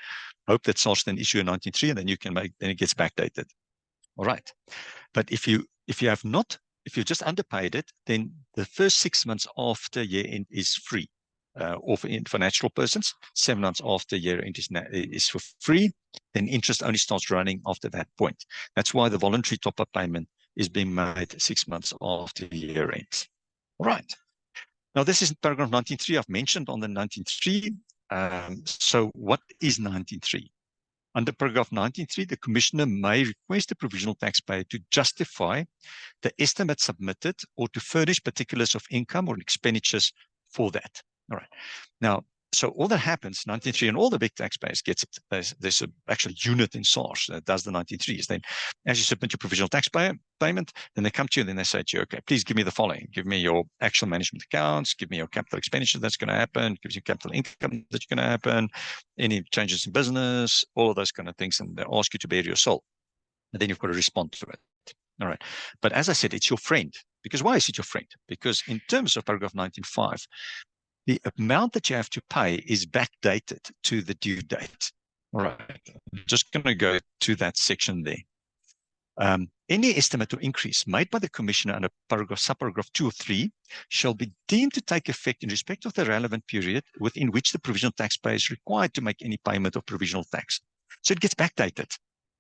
hope that SARS then issue a 19.3 and then you can make, then it gets backdated. All right. But if you have not, if you just underpaid it, then the first 6 months after year end is free. Or for natural persons, 7 months after year end is for free. Then interest only starts running after that point. That's why the voluntary top-up payment is being made 6 months after year end. All right. Now, this is paragraph 19.3. I've mentioned on the 19.3. So what is 19.3? Under paragraph 19.3, the commissioner may request the provisional taxpayer to justify the estimate submitted or to furnish particulars of income or expenditures for that. All right. Now, so all that happens, 19.3, and all the big taxpayers gets it. There's an actual unit in SARS that does the 19.3s. Then, as you submit your provisional taxpayer payment, then they come to you and then they say to you, okay, please give me the following. Give me your actual management accounts. Give me your capital expenditure that's going to happen. Give you capital income that's going to happen. Any changes in business, all of those kind of things. And they ask you to bear your soul. And then you've got to respond to it. All right. But as I said, it's your friend. Because why is it your friend? Because in terms of paragraph 19.5, the amount that you have to pay is backdated to the due date. All right. I'm just going to go to that section there. Any estimate or increase made by the commissioner under subparagraph 2 or 3 shall be deemed to take effect in respect of the relevant period within which the provisional taxpayer is required to make any payment of provisional tax. So it gets backdated.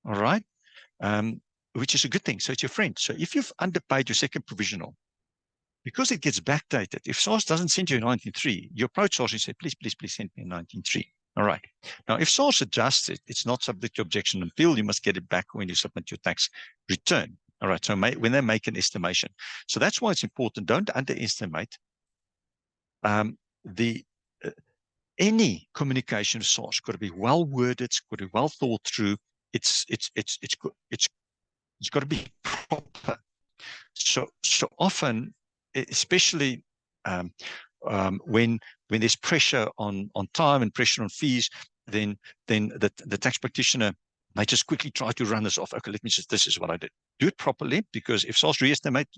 All right. Which is a good thing. So it's your friend. So if you've underpaid your second provisional, because it gets backdated, if SARS doesn't send you a 19.3, you approach SARS and say, please, please, please send me a 19.3. All right. Now, if SARS adjusts it, it's not subject to objection and appeal. You must get it back when you submit your tax return. All right. So when they make an estimation. So that's why it's important. Don't underestimate any communication with SARS. It's got to be well worded. It's got to be well thought through. It's got to be proper. So often, especially when there's pressure on time and pressure on fees, then the tax practitioner may just quickly try to run this off. Okay, this is what I did. Do it properly, because if SARS re-estimate,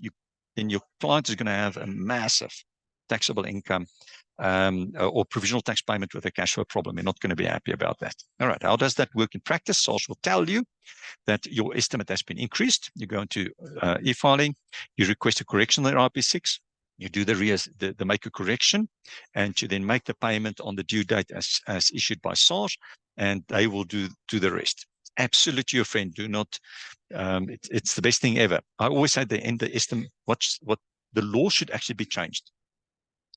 then your client is going to have a massive taxable income or provisional tax payment with a cash flow problem. You're not going to be happy about that. All right, how does that work in practice? SARS will tell you that your estimate has been increased. You go into e-filing, you request a correction on the IP6, you do the make a correction, and you then make the payment on the due date as issued by SARS, and they will do the rest. Absolutely your friend. Do not, it's the best thing ever. I always say the estimate, what the law should actually be changed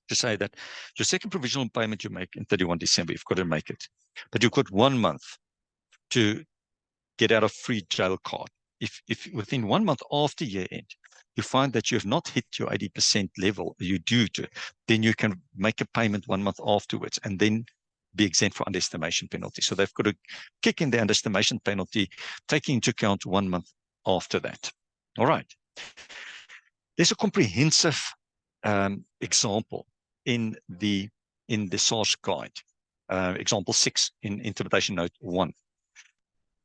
to say that your second provisional payment you make in 31 December, you've got to make it. But you've got 1 month to get out of free jail card. If within 1 month after year end, you find that you have not hit your 80% level you due to, then you can make a payment 1 month afterwards and then be exempt for underestimation penalty. So they've got to kick in the underestimation penalty, taking into account 1 month after that. All right. There's a comprehensive example in the SARS guide, example 6 in interpretation note 1.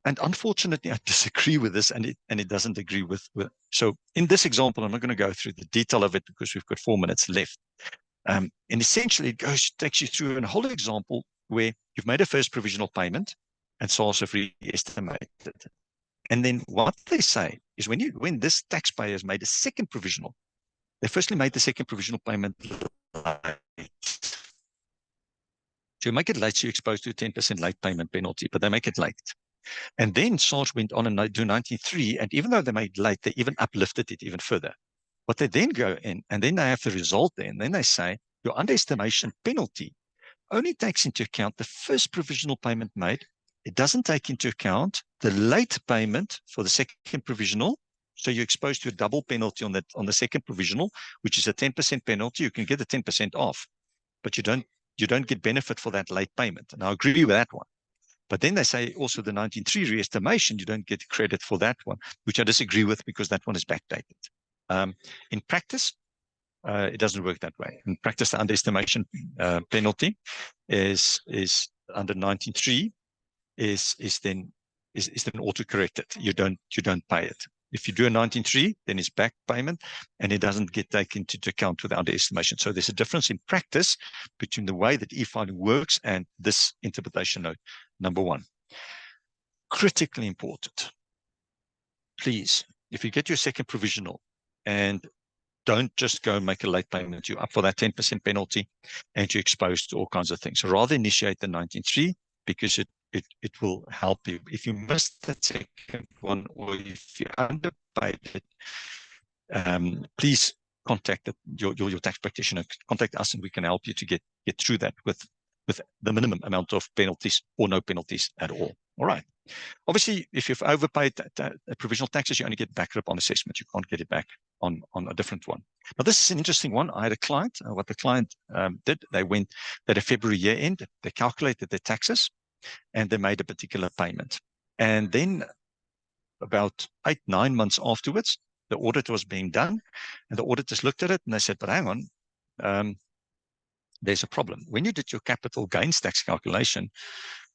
And unfortunately, I disagree with this, and it doesn't agree with. So in this example, I'm not going to go through the detail of it because we've got 4 minutes left. And essentially, it takes you through a whole example where you've made a first provisional payment, and SARS have re-estimated. And then what they say is when this taxpayer has made a second provisional, they firstly made the second provisional payment late. So you make it late, so you're exposed to a 10% late payment penalty, but they make it late. And then SARS went on and do 19.3, and even though they made late, they even uplifted it even further. But they then go in, and then they have the result there, and then they say your underestimation penalty only takes into account the first provisional payment made. It doesn't take into account the late payment for the second provisional. So you're exposed to a double penalty on the second provisional, which is a 10% penalty. You can get the 10% off, but you don't get benefit for that late payment. And I agree with that one. But then they say also the 19.3 re-estimation, you don't get credit for that one, which I disagree with because that one is backdated. In practice, it doesn't work that way. In practice, the underestimation penalty is under 19.3 is then auto-corrected. You don't pay it. If you do a 19.3, then it's back payment, and it doesn't get taken into account with the underestimation. So there's a difference in practice between the way that e-filing works and this interpretation note. Number one, critically important. Please, if you get your second provisional, and don't just go and make a late payment, you're up for that 10% penalty, and you're exposed to all kinds of things. So rather initiate the 19.3, because it will help you. If you miss that second one, or if you underpaid it, please contact your tax practitioner. Contact us, and we can help you to get through that with the minimum amount of penalties or no penalties at all. All right. Obviously, if you've overpaid provisional taxes, you only get back upon assessment. You can't get it back on a different one. Now, this is an interesting one. I had a client. What the client did, they had a February year end. They calculated their taxes, and they made a particular payment. And then about 8-9 months afterwards, the audit was being done, and the auditors looked at it and they said, but hang on, there's a problem. When you did your capital gains tax calculation,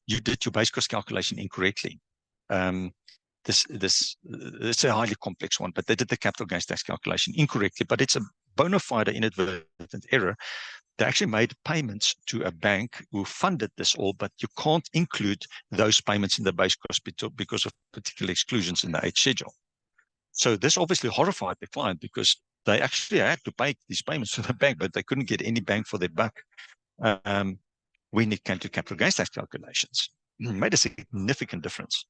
you did your base cost calculation incorrectly. It's a highly complex one, but they did the capital gains tax calculation incorrectly, but it's a bona fide inadvertent error. They actually made payments to a bank who funded this all, but you can't include those payments in the base cost because of particular exclusions in the H schedule. So this obviously horrified the client, because they actually had to pay these payments to the bank, but they couldn't get any bang for their buck when it came to capital gains tax calculations. It made a significant difference.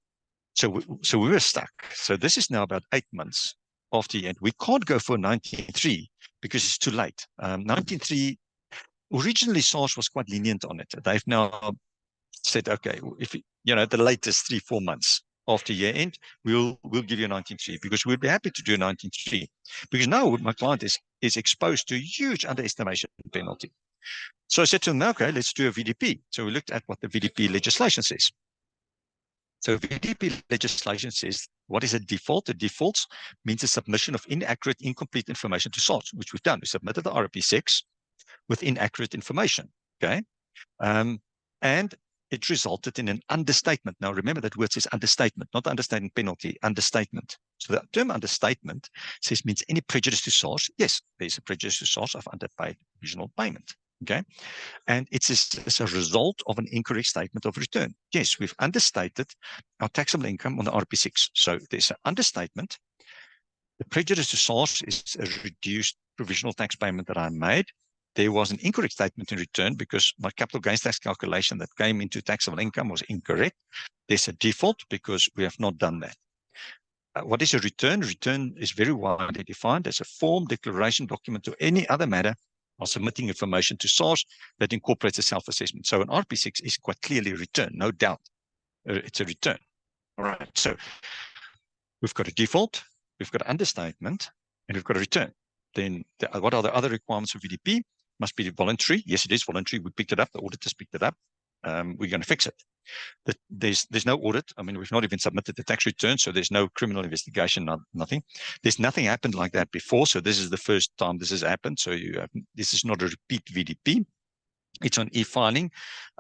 So we were stuck. So this is now about 8 months after the end. We can't go for 19.3 because it's too late. 19.3, originally SARS was quite lenient on it. They've now said, okay, if the latest 3-4 months after year end, we'll give you a 19.3, because we'd be happy to do a 19.3, because now my client is exposed to a huge underestimation penalty. So I said to them, okay, let's do a VDP. So we looked at what the VDP legislation says. So VDP legislation says, what is a default? A default means a submission of inaccurate, incomplete information to SARS, which we've done. We submitted the RP6 with inaccurate information, okay? And it resulted in an understatement. Now, remember that word says understatement, not understatement penalty, understatement. So the term understatement means any prejudice to SARS. Yes, there's a prejudice to SARS of underpaid provisional payment. Okay, and it's a result of an incorrect statement of return. Yes, we've understated our taxable income on the RP6. So there's an understatement. The prejudice to SARS is a reduced provisional tax payment that I made. There was an incorrect statement in return because my capital gains tax calculation that came into taxable income was incorrect. There's a default because we have not done that. What is a return? Return is very widely defined as a form, declaration, document, or any other matter or submitting information to SARS that incorporates a self-assessment. So an RP6 is quite clearly a return, no doubt. It's a return. All right. So we've got a default, we've got an understatement, and we've got a return. Then what are the other requirements of VDP? Must be voluntary. Yes, it is voluntary. We picked it up. The auditors picked it up. We're going to fix it. There's no audit. I mean, we've not even submitted the tax return, so there's no criminal investigation, nothing. There's nothing happened like that before, so this is the first time this has happened. So this is not a repeat VDP. It's on e-filing.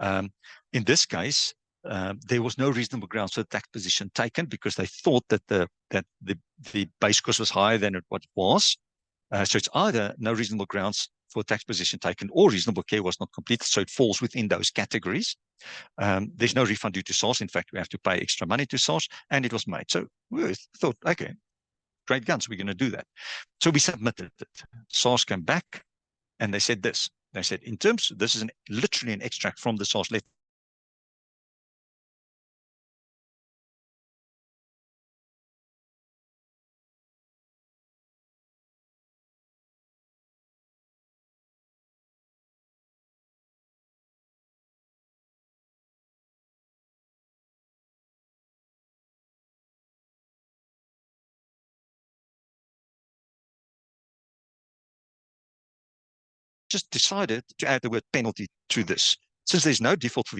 In this case, there was no reasonable grounds for the tax position taken because they thought that the base cost was higher than what it was. So it's either no reasonable grounds for tax position taken or reasonable care was not completed. So it falls within those categories. There's no refund due to SARS. In fact, we have to pay extra money to SARS, and it was made. So we thought, okay, great guns, we're going to do that. So we submitted it. SARS came back, and they said this. They said, in terms, this is literally an extract from the SARS letter. Just decided to add the word penalty to this. Since there's no default for